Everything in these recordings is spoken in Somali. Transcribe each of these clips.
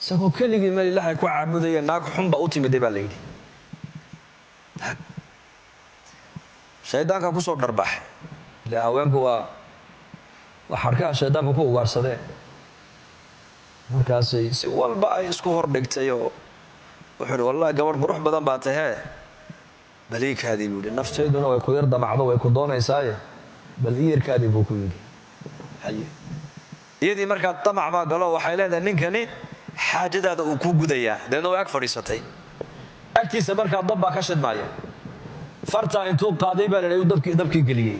isagoo keligii meel ilaahay ku caabudaya naag xunba u timiday baa la yidhi shaydaanka ku soo dharbax ilaa haweenku waa xarkaha shaydaanka ku ugaarsadeen markaasay si walba ay isku hor dhigtay oo wuxuu wallahi gabadh qurux badan baa tahay baliikaadii buu yidhi nafteeduna way ku yar damacdo way ku doonaysaaye bal iyarkaadii buu ku yidhi iyadii markaa damac baa galo waxay leedahay ninkani xaajadaada uu ku gudayaa deedna way ag fadhiisatay agtiisa markaa dab baa ka shidmaya fartaa intuu qaaday baa la yidhi dabkii geliyey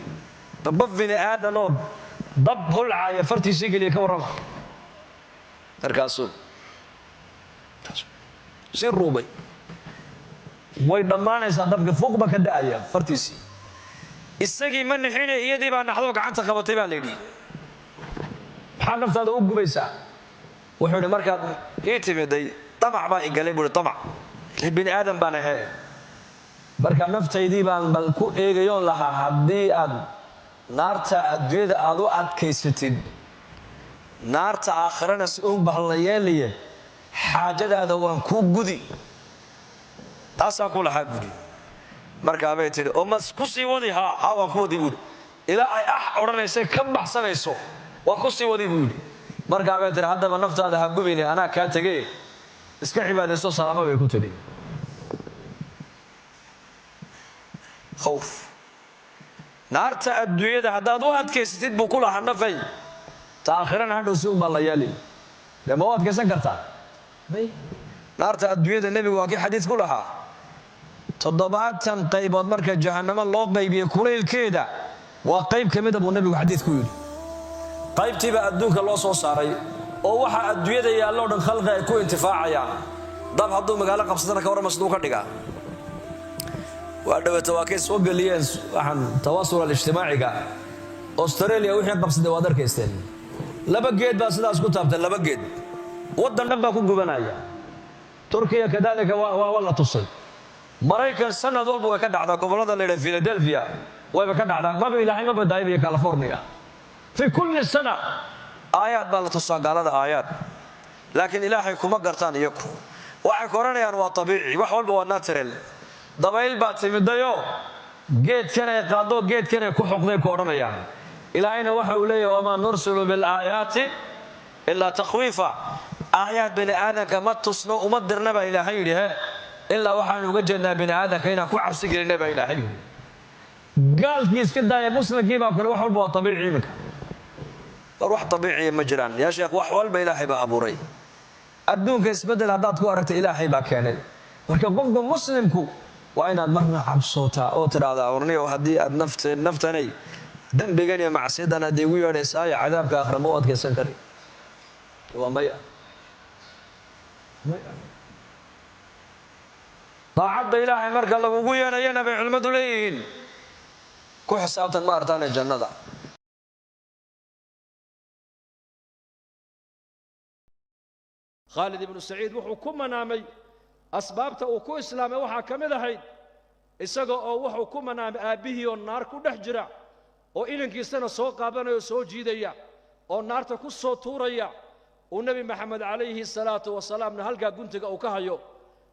dabba bini aadanoo dab holcaaya fartiisii geliyey ka warrama markaasuu si ruubay way dhammaanaysaa dabka fuuqba ka da'aya fartiisii isagii ma nixine iyadii baa naxdoo gacanta qabatay baa la yidhi maxaa naftaada u gubaysaa wuxuu yidhi markaad ii timiday damac baa igalay buu yidhi damac bini aadan baan ahay marka naftaydii baan bal ku eegayoon lahaa haddii aad naarta adduunyada aad u adkaysatid naarta aakhirana si un baa la yeelaya xaajadaada waan ku gudi taasaan ku lahaa buuri markaa bay tidhi oo mas ku sii wadi haa waan ku wadi buuri ilaa ay odhanaysay ka baxsanayso waan ku sii wadi buu yidhi markaa bay tidhi haddaba naftaada ha gubine anaa kaa tegee iska cibaadayso salaamo bay ku tidhi khawf naarta adduunyada haddaad u adkaysatid buu ku lahaa nafay ta aakhirana hadhow si un baa la yeeli dee ma u adkaysan kartaa naarta adduunyada nebigu waa kii xadiis ku lahaa 70 qaybood marka jahannamo loo qaybiyo kulaylkeeda waa qayb ka mid ah buu nebigu xadiis ku yidhi qaybtiiba adduunka loo soo saaray oo waxa adduunyada yaallo dhan khalqi ay ku intifaacayaan dab hadduu magaalo qabsadana ka warama siduu ka dhigaa waa dhawata waa kay soo geliyeen waxaan tawaasul al-ijtimaaciga Australia wixii qabsaday waad arkaysteen laba geed baa sidaas ku taabtay laba geed waddan dhan baa ku gubanaya Turkiya kadaalika waa la tusay Maraykan sanad walba way ka dhacdaa gobolada la yiraahdo Philadelphia wayba ka dhacdaa maba ilaahay ma badaayo California fi kulli sana aayad baa la tusaa gaalada aayad laakiin ilaahay kuma gartaan iyagu waxay koranayaan waa tabiici wax walba waa natural dabayl baa timidayo geedkan ay qaado geedkan ay ku xoqday ku oranayaan ilaahayna waxa uu leeyahay wama nursilu bil aayati illa takhwifa aayad bini aadanka ma tusno uma dirnaba ilaahay yidhi ilaa waxaan uga jeednaa bini aadanka inaan ku cabsi gelinaba ilaahay yidhi gaalkii iska daaya muslimkii baa kale wax walba waa tabiici iminka war wax tabiici ma jiraan yaa sheekh wax walba ilaahay baa abuuray adduunka isbedel haddaad ku aragta ilaahay baa keenay marka qofka muslimku waa inaad marna cabsootaa oo tidhaahdaa warniyo haddii aad naftanay dembigan iyo macsiyadan haddii igu yeedhaysaayo cadaabka aakhira ma u adkaysan kari waa maya daacadda ilaahay marka lagugu yeedhayana bay culimmadu leeyihiin ku xisaabtan ma artaane jannada Khalid ibn Saciid wuxuu ku manaamay asbaabta uu ku islaamay waxa kamid ahayd isaga oo wuxuu ku manaamay aabihii oo naar ku dhex jira oo ilinkiisana soo qaabanayo soo jiidaya oo naarta ku soo tuuraya oo nabi maxamed calayhi salaatu wasalaamna halka guntiga uu ka hayo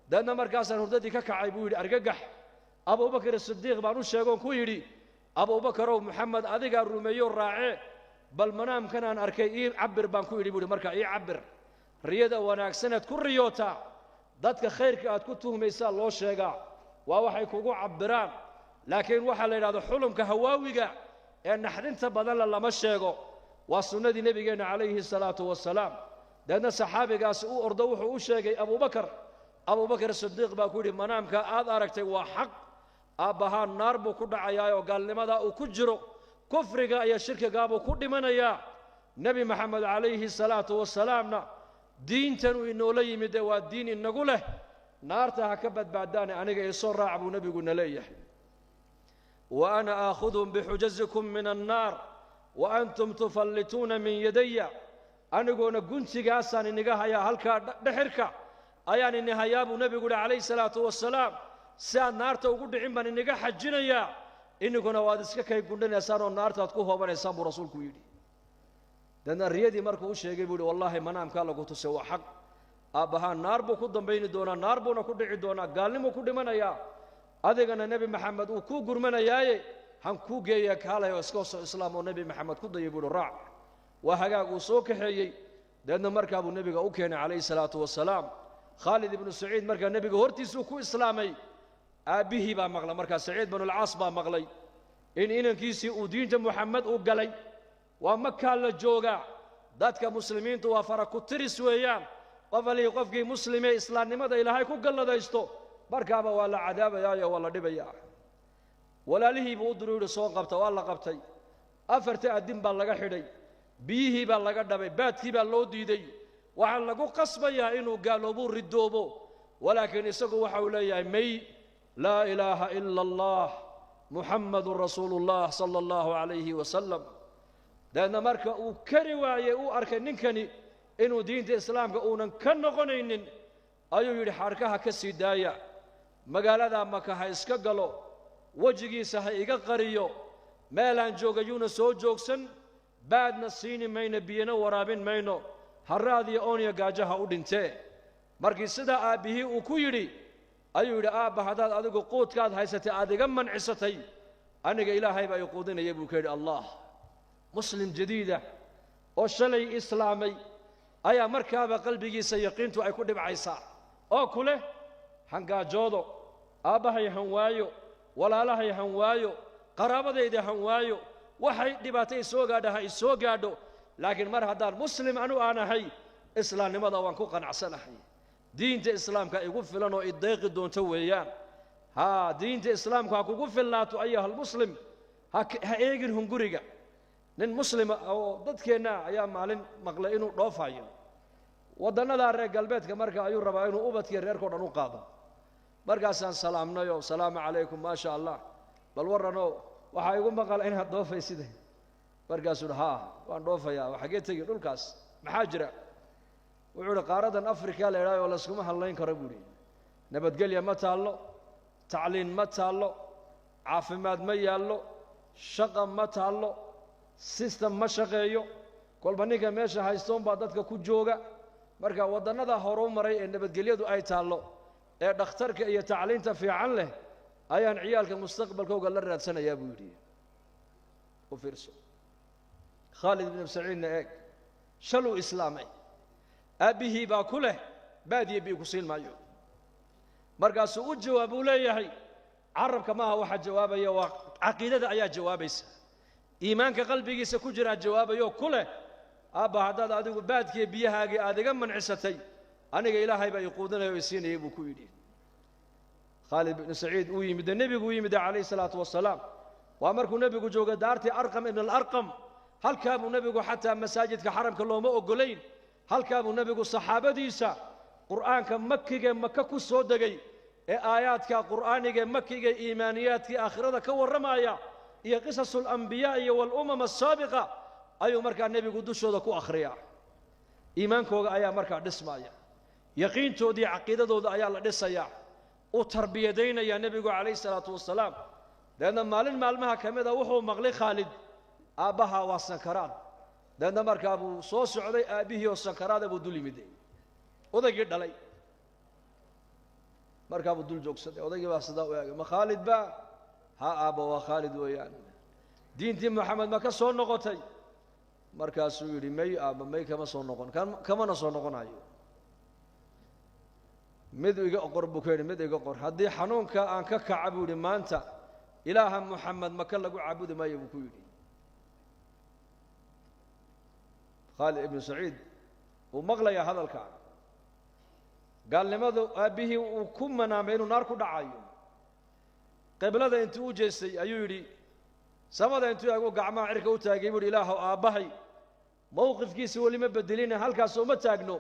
dadna markaasaan hurdadii ka kacay buu yidhi argagax abubakar siddiiq baan u sheegoon ku yidhi abubakarow maxamed adigaa rumeeyo raace bal manaamkan aan arkay ii cabir baan ku yidhi buu yidhi markaa ii cabir riyada wanaagsaneed ku riyoota dadka khayrka aad ku tuhmaysaa loo sheegaa waa waxay kugu cabiraan laakiin waxa la yiraahdo xulumka hawaawiga ee naxdinta badan lama sheego waa sunnadii nabigeena calayhi salaatu wasalaam dadna saxaabigaas uu ordo wuxuu u sheegay abubakar siddiiq baa ku yidhi manaamka aad aragtay waa xaq aabbahaan naar buu ku dhacayaa oo gaalnimada uu ku jiro kufriga iyo shirkiga buu ku dhimanayaa nabi maxamed calayhi salaatu wasalaamna diintan uu inoola yimid waa diin inagu leh naarta ha ka badbaadaan aniga ee soo raac buu nabiguna leeyahay wa ana aakhuduhum bihujazikum min annaar wa antum tufallituuna min yadayya anigoona guntigaasaan iniga hayaa halkaa dhexirka ayaan ini hayaa buu nabigu yidhi calayhi salaatu wasalaam si aad naarta ugu dhicin baan iniga xajinayaa iniguna waad iska kay gundhanaysaan oo naartaad ku hoobanaysaan buu rasuulku yidhi dadna riyadii markuu u sheegay buu yidhi wallaahi manaamkaa lagu tusay waa xaq aabbahaan naar buu ku dambayni doonaa naar buuna ku dhici doonaa gaalnimuu ku dhimanayaa adigana nebi maxamed uu kuu gurmanayaaye han kuu geeya kaalay oo iska soo islaam oo nebi maxamed ku dayay buuhi raac waa hagaag uu soo kaxeeyey deedna markaa buu nebiga u keenay calayhi salaatu wasalaam khaalid ibnu saciid markaa nebiga hortiisuu ku islaamay aabbihii baa maqlay markaa saciid binulcaas baa maqlay in inankiisii uu diinta muxamed u galay waa makaa la joogaa dadka muslimiintu waa fara ku tiris weeyaan qof alihii qofkii muslimee islaamnimada ilaahay ku galladaysto markaaba waa la cadaabayaayo waa la dhibayaa walaalihii buu u diru yidhi soo qabta waa la qabtay afarta addin baa laga xidhay biyihii baa laga dhabay baadkii baa loo diiday waxaa lagu qasbayaa inuu gaaloobuu ridoobo walaakiin isagu waxa uu leeyahay may laa ilaaha ila allah muxammadun rasuulullah sala allahu calayhi wasalam deedna marka uu kari waayey uu arkay ninkani inuu diinta islaamka uunan ka noqonaynin ayuu yidhi xarkaha ka sii daaya magaaladaa maka ha iska galo wejigiisa ha iga qariyo meelaan joogayuuna soo joogsan baadna siini mayno biyana waraabin mayno harraad iyo ooniya gaajaha u dhintee markii sidaa aabbihii uu ku yidhi ayuu yidhi aabba haddaad adigu quudkaad haysatay aad iga mancisatay aniga ilaahay baa i quudinaya buu ka yidhi allah muslim jadiida oo shalay islaamay ayaa markaaba qalbigiisa yaqiintu ay ku dhibcaysaa oo ku leh hangaajoodo aabbahay han waayo walaalahay han waayo qaraabadayda han waayo waxay dhibaatay soo gaadha ha isoo gaadho laakiin mar haddaan muslim anu aan ahay islaamnimada waan ku qanacsanahay diinta islaamka igu filan oo ideeqi doonto weeyaan haa diinta islaamka ha kugu filnaato ayuhalmuslim ha eegin hunguriga nin muslima oo dadkeenna ayaa maalin maqlay inuu dhoofayo waddannadaa reer galbeedka marka ayuu rabaa inuu ubadkii reerkao dhan u qaado markaasaan salaamnayoo salaamu calaykum maa sha allah bal warranoo waxaa igu maqala inaad dhoofaysidee markaasuu hi haa waan dhoofayaa waa xaggee tegi dhulkaas maxaa jira wuxuu idhi qaaradan afrika la idhaayo oo layskuma hadlayn karo buu idhi nabadgelya ma taallo tacliin ma taallo caafimaad ma yaallo shaqa ma taallo system ma shaqeeyo kolba ninka meesha haystoonbaa dadka ku jooga marka waddannada horuu maray ee nabadgelyadu ay taallo ee dhakhtarka iyo tacliinta fiican leh ayaan ciyaalka mustaqbalkooga la raadsanayaa buu yidhi u fiirso khaalid ibnu saciidna eeg shaluu islaamay aabbihii baa ku leh baadiye bii ku siin maayo markaasuu u jawaab uu leeyahay carabka maaha waxaa jawaabaya waa caqiidada ayaa jawaabaysa iimaanka qalbigiisa ku jiraa jawaabayoo ku leh aabba haddaad adigu baadkiiyo biyahaagii aad iga mancisatay aniga ilaahay baa ii quudinaya oo i siinayay buu ku yidhi khaalid ibnu saciid uu yimidde nebigu u yimidde calayhi salaatu wasalaam waa markuu nebigu jooga daartii arqam ibn alarqam halkaa buu nebigu xataa masaajidka xaramka looma oggolayn halkaa buu nebigu saxaabadiisa qur'aanka makigae maka ku soo degay ee aayaadka qur'aanigae makigae iimaaniyaadkii aakhirada ka warramaya iyo qisasu alambiyaa iyo waalumam asaabiqa ayuu markaa nebigu dushooda ku akhriyaa iimaankooga ayaa markaa dhismaya yaqiintoodii caqiidadooda ayaa la dhisayaa u tarbiyadaynayaa nebigu calayhi salaatu wasalaam deedna maalin maalmaha ka mida wuxuu maqlay khaalid aabbahaa waa sankaraad deedna markaa buu soo socday aabbihii oo sankaraada buu dul yimid odaygii dhalay markaa buu dul joogsaday odaygii baa sidaa u eegay ma khaalid baa ha aabba waa khaalid weeyaan diintii moxamed ma ka soo noqotay markaasuu yidhi may aabba may kama soo noqon kamana soo noqonayo mid iga qor buu ka yidhi mid iga qor haddii xanuunka aan ka kaca buu yidhi maanta ilaaha moxamed maka lagu caabudi maayo buu ku yidhi khaalid ibnu saciid wuu maqlayaa hadalka gaalnimadu aabbihii uu ku manaamay inuu naar ku dhacayo qiblada intuu u jeestay ayuu yidhi samada intuu eegu gacmaha cirka u taagay buu yidhi ilaahow aabbahay mowqifkiisi weli ma bedelina halkaasoo ma taagno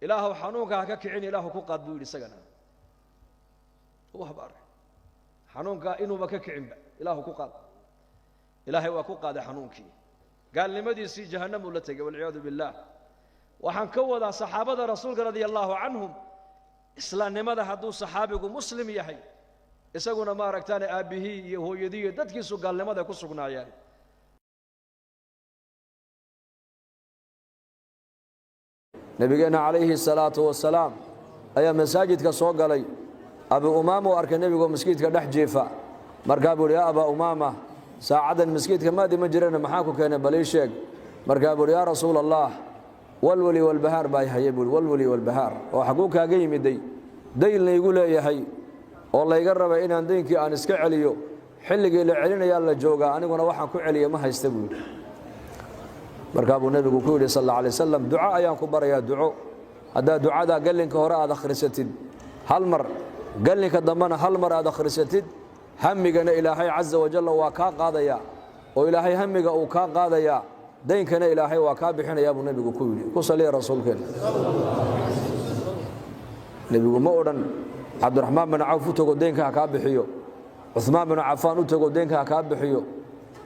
ilaahow xanuunka ha ka kicin ilaahu ku qaad buu yidhi isagana u habaaray xanuunka inuuba ka kicinba ilaahu ku qaad ilaahay waa ku qaaday xanuunkii gaalnimadiisii jahannamuu la tegay walciyaadu billaah waxaan ka wadaa saxaabada rasuulka radia allaahu canhum islaamnimada hadduu saxaabigu muslim yahay isaguna ma aragtaane aabbihii iyo hooyadii iyo dadkiisu gaalnimada ku sugnaayeen نبينا عليه الصلاة والسلام أي مساجد كسوق لي أبي أمامة وأرك النبي ومسجد كدح جيفا مركابور يا أبا أمامة ساعد المسجد كما دي مجرنا محاكو كان بليشك مركابور يا رسول الله والولي والبهار باي هيبول والولي والبهار وحقوك قيم دي اللي يقول يا هي والله يقرب إن دينك أن اسكعليو حلقي اللي علينا يلا جوجا أنا وأنا واحد كعلي ما هيستقبل مركب النبي يقول صلى الله عليه وسلم دعاء يا كبر يا دعاء هذا دعاء ده قال لك وراء هذا خرستين هالمر قال لك ضمنا هالمر هذا خرستين همجنا إلهي عز وجل وكا قاضيا وإلهي همجا وكا قاضيا دينكنا إلهي وكا بحنا يا أبو النبي يقول كوصلي رسولك النبي يقول مورن عبد الرحمن بن عوف تقول دينك كا بحيو عثمان بن عفان تقول دينك كا بحيو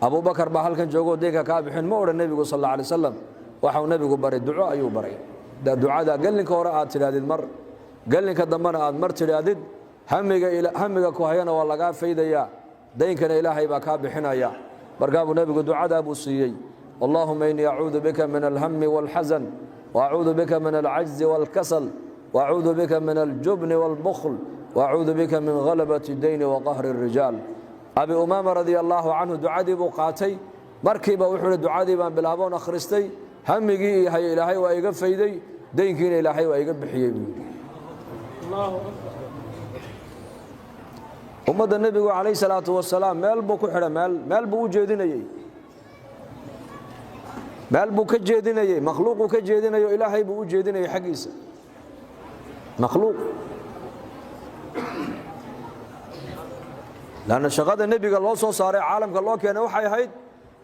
أبو بكر بحال جوجو دينك كا بحين مورن النبي صلى الله عليه وسلم وحو النبي بري الدعاء أيو بري ده دعاء ده قال لك وراء تلاد المر قال لك ضمنا مر تلاد همجا كوهينا والله قال فيديا دينكنا إلهي بكا بحنايا برقاب النبي دعاء أبو سيي اللهم إني أعوذ بك من الهم والحزن وأعوذ بك من العجز والكسل وأعوذ بك من الجبن والبخل وأعوذ بك من غلبة الدين وقهر الرجال أبي أمامة رضي الله عنه دعاء بقاتي مركب وحول دعاء بان بلابون أخرستي همجي هي إلهي وأيقب فيدي دينكنا إلهي وأيقب بحيبي الله أمد النبي عليه الصلاة والسلام مال بو كحرة مال بو جيدينيي مال بو كجيدينيي مخلوق كجيدينيي إلهي بو جيدينيي حقيسة مخلوق لأن شغاد النبي قال الله صار عالم قال الله كان وحي هيد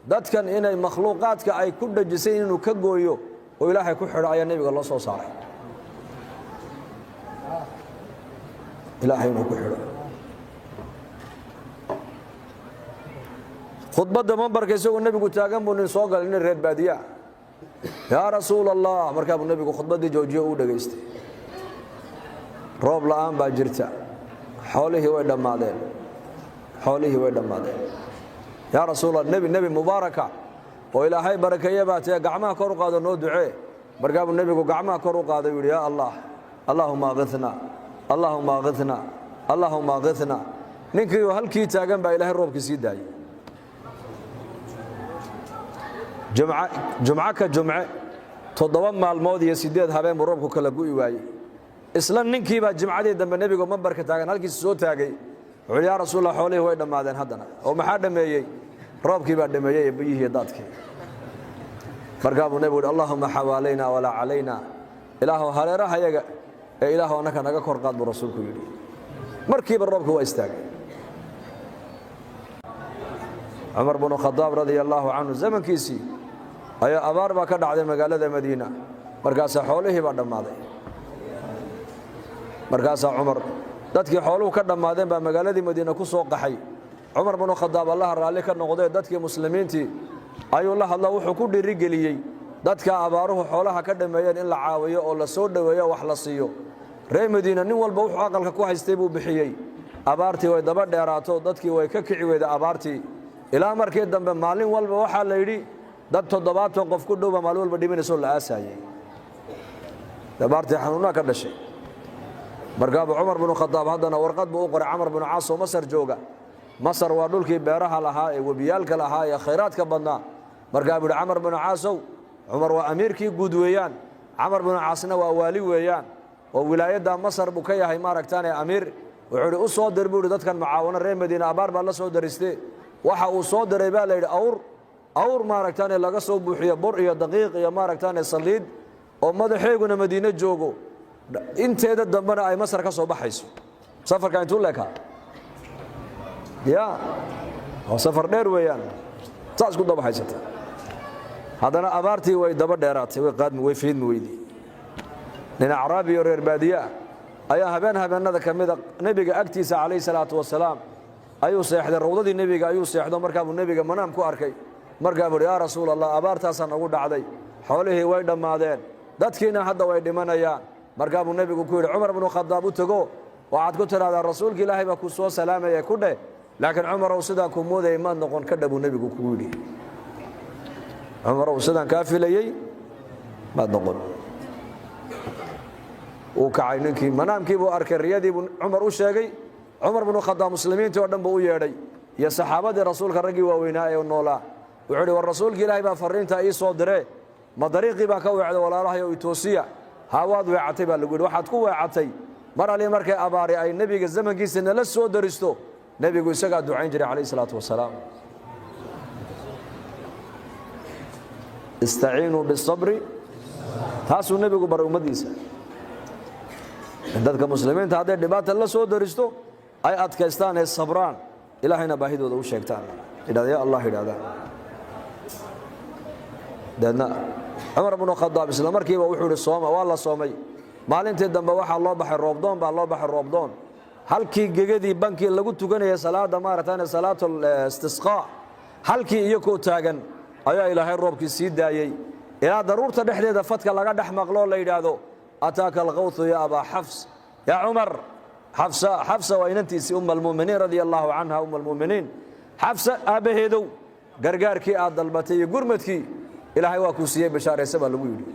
دات كان إن المخلوقات كأي كل جسين إنه كجويو وإلهي كحرة أي النبي قال الله صار إلهي إنه كحرة خطبة منبرك يسوق النبي قلت أجمع من سوق لين الرد بادية يا رسول الله مركب النبي قلت خطبة دي جوجي أودا جيست روب لام باجرتا حوله ويدم مادين حوله ويدم مادين يا رسول الله النبي مباركة وإلى هاي بركة يبات قعما كرو قادر نو دعاء مركب النبي قعما كرو قادر يقول يا الله اللهم أغثنا اللهم أغثنا اللهم أغثنا نكري وهالكي تاجم بإله الروب كسيداي جمعة كجمعة تضوام مع الماضي يسيدات هبين بروبك كلا جوي واي إسلام نكى بعد جمعة دي دم النبي قام بركة تاجن هالكي الصوت تاجي ويا رسول الله حوله هو دم هذا هذنا ومحد دم يجي روبك بعد دم يجي بيجي داتك فرقاب النبي اللهم حوالينا ولا علينا إله هريرة هيجا إله أنك نجا كرقات برسولك يدي مركب الروبك هو استاج عمر بن الخطاب رضي الله عنه زمن كيسي أي أبار بكر على مقالة المدينة مركز حوله بعد ماضي مركز عمر دتك حوله كدم ماضي بمقالة المدينة كسوق حي عمر بن الخطاب الله رالك النقضي دتك مسلمين تي أي الله وحكود الرجليي دتك أباره حولها كدم ميان إلا عاوية ولا سود ويا وحلصيو ري مدينة نوال بوح عقل كوه يستيبو بحيي أبارتي ويدبر ديراتو دتك ويككعي ويد أبارتي إلى مركز دم بمالين والب وحى ليدي دب تضباط وقف كله بمالول بدي من سول الأسايي دبارتي حنونا كذا شيء مرقاب عمر بن الخطاب هذا ورقد بأقر عمر بن عاص ومصر جوجا مصر ودولك بيرها لها وبيالك لها يا خيرات كبنا مرقاب عمر بن عاص عمر وأمير كي جودويان عمر بن عاصنا ووالي ويان وولاية مصر بكيا هي مارك تاني أمير وعلى أصوات دربوا ردت كان معاون الرئيس مدينة أبار بالله صوت درستي waxa uu soo diray baa leeyahay awr maaragtaan laga soo buuxiyo bur iyo daqiiq iyo maaragtaan saliid oo madaxeeguna Madiina joogo inteeda dambana ay Masar ka soo baxayso safarka intuu leeka ya safar dheer weeyaan taas ku daba haysata hadana abaartii way daba dheeraatay way qaadmi way fiidmi weydii nin Arabi iyo reer baadiya ayaa habeenada kamida nabiga agtiisa kaleey salaatu wasalaam ayuu seexday rawdadii nabiga ayuu seexdo markaa uu nabiga manaam ku arkay markaa bari ya rasuul allah abaartaas aan ugu dhacday xoolihii way dhamaadeen dadkiina hadda way dhimanayaan markaa uu nabigu ku yiri Umar ibn Khattab u tago waxaad ku tiraahdaa rasuulka ilaahay baa ku soo salaamay ku dheh laakiin Umar uu sida ku mooday ma noqon ka dhabu nabigu ku yiri Umar uu sida ka filayay ma noqon وكعي نكي منام كيبو أركي ريادي عمر وشاقي عمر بن الخطاب مسلمين تودن بو يدي يا صحابة رسولك الرقي وويناء والنولا وعلي والرسول كي با فرين تاي صدره ما طريقي با كوعد ولا الله يتوسيا هاواد وعتي با لغود waxaad ku weecatay mar ali markay abaari ay nabiga zamankiisana la soo daristo nabigu isaga ducayn jiray kaleey salaatu wasalaam istaeenu bis-sabri taasu nabigu bar ummadiisa dadka muslimiinta haday dhibaato la soo daristo ay adkaystaan ee sabraan ilaahayna baahidooda u sheegtaan ilaahaya allah ilaahada dadna عمر بن الخطاب isla markiiba wuxuu sooma waa la soomay maalintii dambe waxa loo baxay roobdoon baa loo baxay roobdoon halkii gegadii bankii lagu tukanayay salaada maartaan salaatul istisqa halkii iyo ko taagan ayaa ilaahay roobkii sii daayay ilaa daruurta dhexdeeda fadka laga dhex maqlo la yiraahdo ataaka alqawth ya aba hafs ya umar hafsa wa inantiisi al-mu'minin radiyallahu anha al-mu'minin hafsa abaheedu gargaarkii aad dalbatay gurmadkii ilaahay waa ku siiyay bashaaraysa baa lagu yiri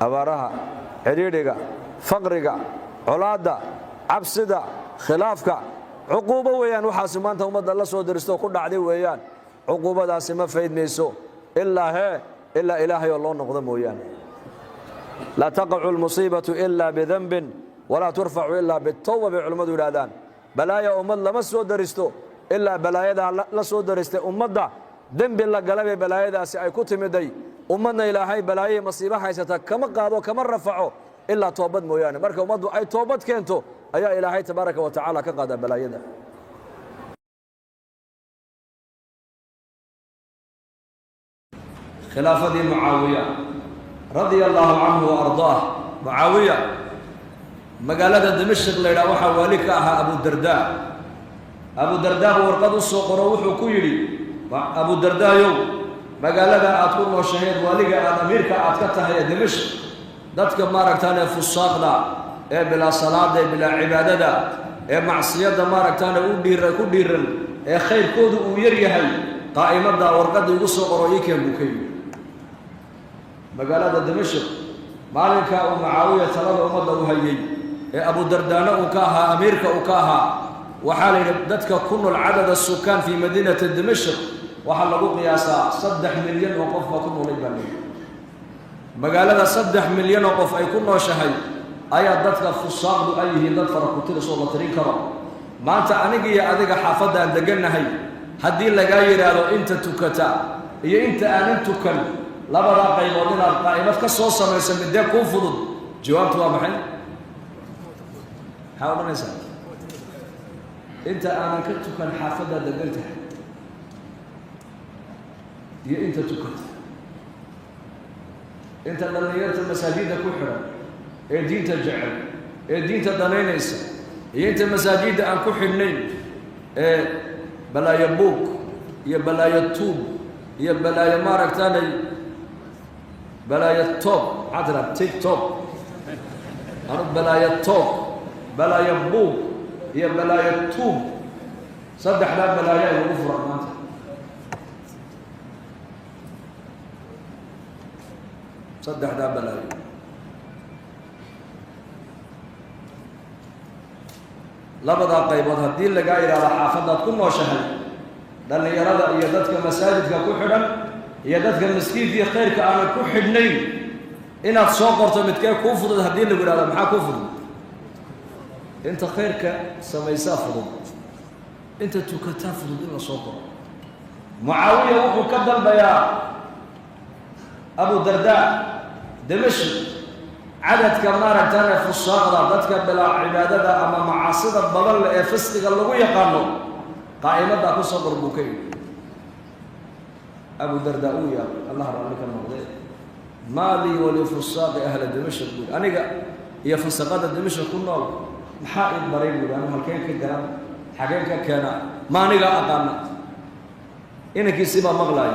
abaaraha xiriiriga faqriga colaada cabsida khilaafka uquubo weeyaan waxa maanta ummadda la soo diristo ku dhacday weeyaan uquubadaasi ma faydmayso ilaa ilaahay oo loo noqdo mooyaan la taqa'u al-musibatu illa bi dhanbin wala turfa'u illa bit-tawba bi culimadu yiraahdaan balaaya ummad lama soo diristo إلا بلايدا لا سو درست أمدا ذنب لا قلب بلايدا سي أي كتمدي أمنا إلى هاي بلايا مصيبة حيث كما قالوا كما رفعوا إلا توبت مويانا مركا أمدو أي توبت كنتو أي إلى هاي تبارك وتعالى كقاد بلايدا خلافة معاوية رضي الله عنه وأرضاه معاوية مقالة دمشق ليلة وحواليك أبو الدرداء أبو الدرداء ورقد السوق روحه كيري أبو الدرداء يوم مقالة أتكون وشهيد واليك أميركا أتكتها يا دمشق ذاتك ماركتانا في الصاقدة بلا صلاة بلا عبادة معصية ماركتانا كدير خير كود ويريهي قائمة دا ورقد السوق روحك يا مقالة دمشق مالك ومعاوية ثلاث أمد وهيي أبو الدرداء وكاها أميركا وكاها وحال دتك كل العدد السكان في مدينة دمشق وحال لقوا قياسا 3 مليون وقف وكنوا لبني مقالة 3 مليون وقف أي كنا شهي أي دتك فصاق أيه دت فرقتي رسول الله كرم ما أنت أنيجي أديك حافظة عند جنة هي هدي لجاير على أنت تكتا هي أنت أن تكن لا بد قيمنا القائمة كصوصة ما يسمى ده كوفض جوابتها محل حاول نسأل أنت أنا كنت كان حافظة دقلتها هي أنت تكت أنت دلنيات المساجد كحرة إيه دين تجعل إيه دين تدنينيس هي أنت مساجد أن كحنين إيه بلا يبوك يا بلا يتوب يا بلا يمارك تاني بلا يتوب عدنا تيك توب أنا بلا يتوب بلا يبوك هي بلايا التوب صدح لا بلايا الغفرة مانت صدح لا بلايا لبدا قيبات هدي اللي قايل على حافظات كل شهر لأن يراد يدتك مساجدك كحرا يدتك المسكين في خيرك أنا كحرنين إن تصوقرت متكا كفر هدي اللي قايل على محا كفر أنت خيرك سميسا فضل أنت تكتا فضل إلا صوتك معاوية وحو كذا البيان أبو الدرداء دمشق عدد كمارة تانية في الصغرى ذاتك بلا عبادة أما معاصدة الضلال فسق اللغو يقالوا قائمة داكو صبر بوكي أبو الدرداء الله رأيك المغضي مالي ولفصاد أهل دمشق أنا يفسقات دمشق كنا محايد بريد أنا هالكين كدام حقيقة كان ما نيجا أقامنا إنك يسيبها مغلاي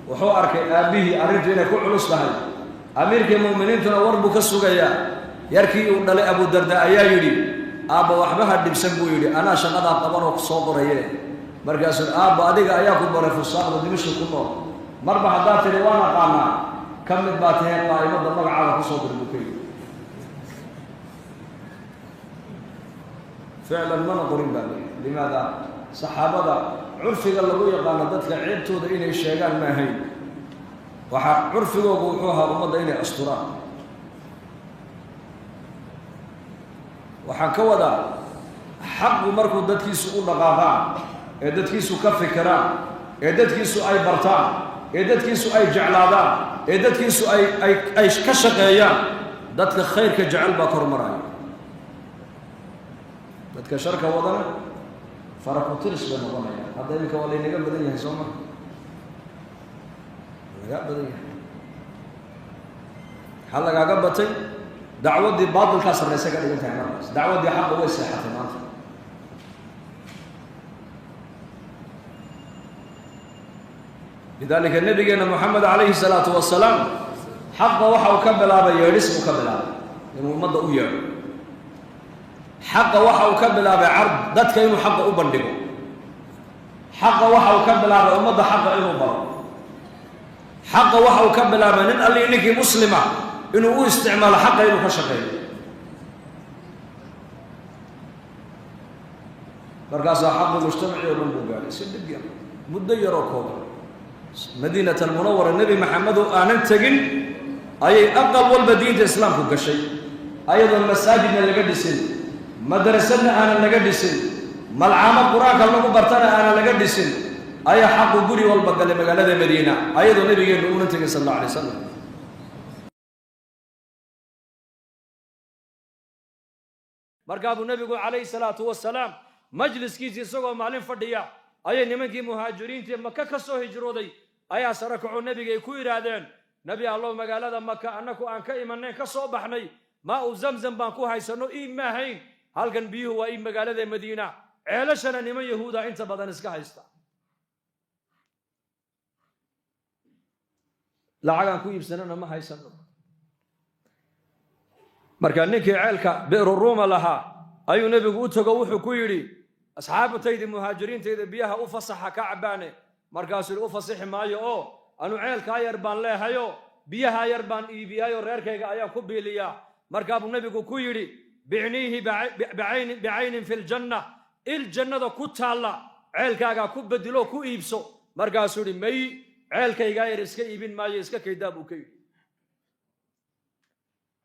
وحو أركي أبيه أريد إنك علص لهاي أمير كمؤمنين تنور بك السجايا يركي ونلا أبو الدرداء يا يري أبو وحبها الدبسنبو يري أنا شغدا قبرك صبر هي مركز أبو أديك أياكم برا في الصاغ ودمشق كنا مربع ذات روانا قانا كم باتها قائمة ضمك على صدر البكي فعلا ما نقولين بالي لماذا صحابة عرفي قال له يقال ضدك عيبتو ذا إني الشيغان ما هي عرفي وقوحوها ومضى إني أسطران وحكوذا حق مركو ددكيسو u dhaqaaqaan ee dadkiisu ka fikiraan ee dadkiisu ay bartaan ee dadkiisu ay jeclaadaan ee dadkiisu ay ka shaqeeyaan dadka khayrka jecel baa kormaraya dadka sharka wadana faraku tiris baa noqonaya hadda imika waa laynaga badan yahay soo ma laga badan yahay hal lagaaga batay dacwadii baadilkaa sarraysa ka dhigan tahay markaas dacwadii xaqa way seexatay maanta لذلك النبي محمد عليه الصلاة والسلام حق وحا وكبلا بيرس وكبلا إنه مضى وياه حق وحا وكبلا بعرض ذاتك إنه حق أبندقه حق وحا وكبلا بأمضى حق إنه بر حق وحا وكبلا من قال لي إنك مسلمة إنه هو استعمال حق إنه كشقين مركز حق المجتمعي ومن بوغالي سيدك مدير وكوبر مدينة المنورة النبي محمد آنن تجن أي أقل والبدين الإسلام هو كشيء أيضا المساجد اللي قدسين مدرسنا أنا اللي قدسين ملعام القرآن كلهم برتنا أنا اللي قدسين أي حق قولي والبقى لمقالة مدينة أيضا النبي يقول أنت صلى الله عليه وسلم مركب النبي عليه الصلاة والسلام مجلس كيسي سوى معلم فرديا أي نمكي مهاجرين تي مكة كسو هجرودي أي سركعوا النبي كوي رادين نبي الله مقالة مكة أنكو أنك إيمانين كسو بحني ما زمزم بانكو هايسانو إيم ما هين هل كان بيه وإيم مقالة مدينة عيلشنا نمن يهودا انت بدن اسكا هايستا لعقان كو يبسننا ما هايسانو marka ninkii ceelka beero Roma laha ayuu nabigu u tago wuxuu ku yiri asxaabtayda muhaajiriintayda biyaha u fasaxa ka cabaane markaas uu fasaxi maayo oo anu ceelka yar baan leehayo biyaha yar baan iibiyayo reerkayga ayaa ku biiliya marka uu nabigu ku yiri bi'nihi bi'ayn fil janna il jannada ku taala ceelkaaga ku bedelo ku iibso markaas uu may ceelkayga yar iska iibin maayo iska kaydaab u kay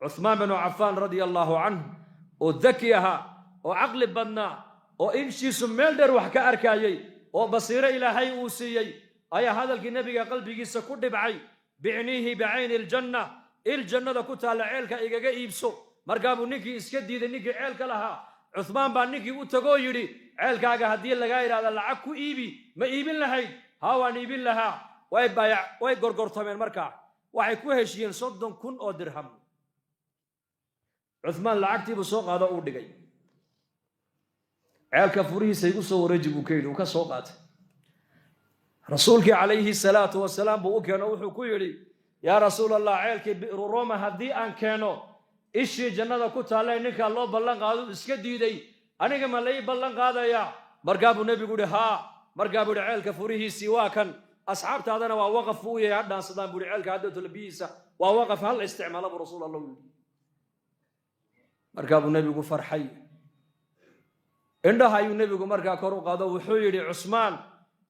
عثمان بن عفان رضي الله عنه وذكيها وعقل بدنا وإمشي سميلدر وحكا أركايي وبصير إلهي أوسيي أي هذا النبي قلبي جيسا كل بعي بعنيه بعين الجنة الجنة كنت على عيلك إيجا إيبسو مرقابو نيكي إسكدي ذا نيكي عيلك لها عثمان بن نيكي وتقو يري عيلك أجا هدي لغاير هذا العكو إيبي ما إيبين لهاي هاوان إيبين لها ويبايع ويقرقر ثمين مركع وحيكو هشيين صدن كن أو درهم عثمان لعقتي بسوق هذا أودجي عيالك فريه سيقول صور رجب كيل وكسوقات رسولك عليه الصلاة والسلام بوك نوح كيري يا رسول الله عيالك بئر روما هدي أن كانوا إيش جنة كنت على إنك الله بلغ هذا إسكدي دي أنا كما لي بلغ هذا يا مرقاب النبي يقول ها مرقاب عيالك فريه سواكا أصحاب هذا ووقف فويه عدنا صدام بقول عيالك هذا تلبيسه ووقف هل استعمال برسول الله مركب النبي يقول فرحي عندها النبي يقول مركب كرو قادو وحيري عثمان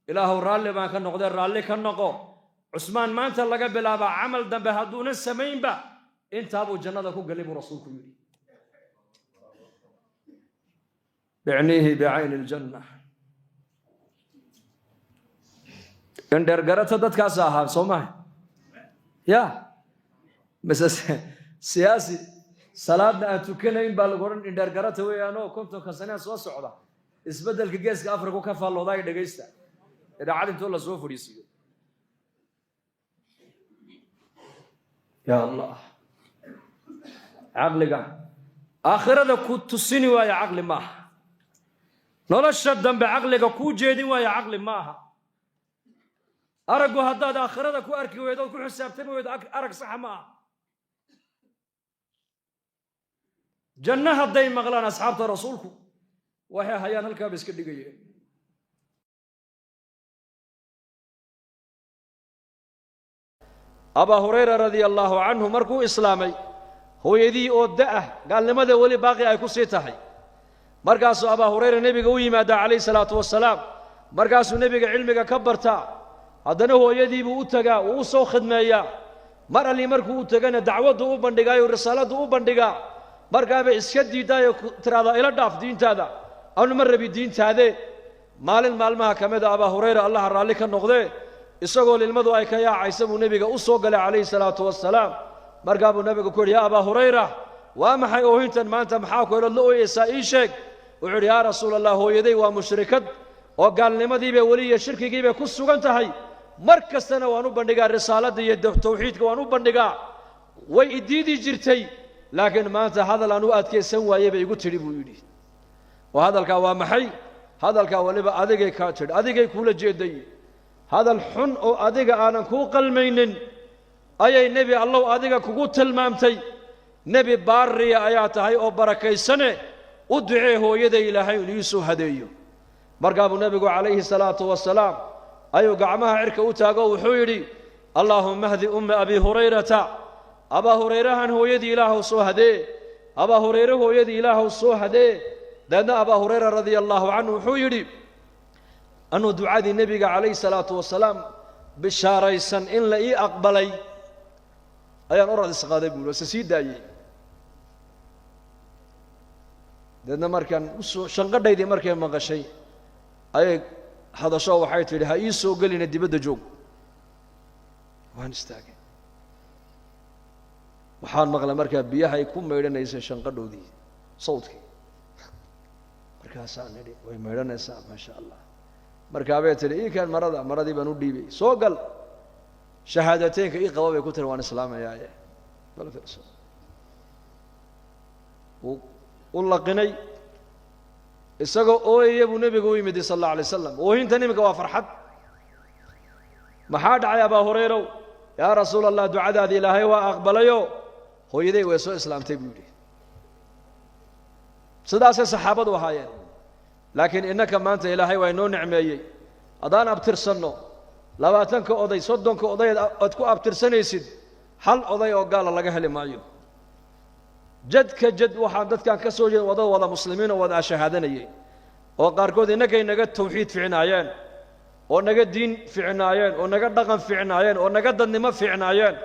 إله الرالي ما كان نقدر الرالي كان نقو عثمان ما أنت لقى بلا عمل ذنب هدون السمين با أنت أبو جنة كو قلب رسولكم يري بعنيه بعين الجنة عند رجرت هذا كاسها سماه يا بس سياسي صلاتنا أتوكلين بالقرن إن درجات هو أنا كنت كسنة سوى صعدة إسبدل كجيس كأفرق وكفى الله ضايق دقيسته إذا عادم تقول له سوف يصير يا الله عقلك آخرة كنت سني ويا عقل ما نلا الشدم بعقلك كو جدي ويا عقل ما أرجو هذا آخرة كو أركي ويدا كل حساب تبي ويدا أرك صح ما جنة هدي مغلان أصحاب رسولكم وهي هيان الكابس كدقية أبا هريرة رضي الله عنه مركو إسلامي هو يدي أودأه قال لماذا ولي باقي أيكو سيتاحي مركاسو أبا هريرة نبي قوي ما دعا عليه الصلاة والسلام مركاسو نبي علمك كبرتا هذا هو يدي بوتجا وصو خدمة مر اللي مركو تجنا دعوته وبندقة ورسالته وبندقة مركاب إسكت دايو ترى إلى داف دين هذا أو نمر بدين هذا مال ما كمدا أبا هريرة الله رالي كان نقضي إسقول المدو أي كيا عيسى النبي أصوغ عليه الصلاة والسلام مركاب النبي يقول يا أبا هريرة وما حيوهنت ما أنت محاكو إلى الله يسائشك وعلى يا رسول الله هو يدي ومشركت وقال لمدي بولي الشرك جيبه كسو هي مركز سنة وانو بندقى الرسالة دي التوحيد وانو بندقى ويديدي جرتي لكن ما أنت هذا لانو أتكي سنوا يبي يقول تريبو يدي وهذا الكوا محي هذا الكوا لبا أدقى كاتر أدقى كل جدي هذا الحن أو أدقى أنا كو قلمين أي نبي الله أدقى كو تلمامتي نبي باري آياته أو بركي سنة ادعيه يدي إلهي ليسو هديه مرقاب النبي عليه الصلاة والسلام أيو قعمها عرك أتاقو وحيري اللهم اهدي أبي هريرة أبا هريرة هو يدي إله صوهدي أبا هريرة هو يدي إله صوهدي لأن أبا هريرة رضي الله عنه حيري أنه دعاء النبي عليه الصلاة والسلام بشاري سن إن لئي أقبلي أيان أرى السقادة يقول وسسيد داي لأن مركان شنقر دايدي مركان مغشي أي هذا شو وحيت لها يسوع قال لي ندي بده جوج وهنستاجي وحال مغلى مركب بيها يكون ما يرنا يسوع شنقدو دي صوتي مركب سانري وين ما يرنا يسوع ما شاء الله مركبه تري كان مرضي بنو ديبي سو قال شهادتين كي قوي كتر وان اسلام يا بل فرس والله قني isagoo ooyay buu nabigu u yimid sallallahu alayhi wasallam oohinta nimka waa farxad maxaa dhacay Abu Hurayra ya rasuulallah ducadaadi ilaahay waa aqbalayo hooyaday way soo islaamtay buu yiri sidaas saxaabadu ahaayeen laakiin innaka maanta ilaahay waa inoo nicmeeyay adaan abtirsanno 20 oday 30 oday aad ku abtirsanaysid hal oday oo gaal laga heli maayo جد كجد وحان دتكان كسو جيد ودا مسلمين ودا شهادنيه oo qaarkood inagay naga tawxiid fiicnaayeen oo naga diin fiicnaayeen oo naga dhaqan fiicnaayeen oo naga dadnimo fiicnaayeen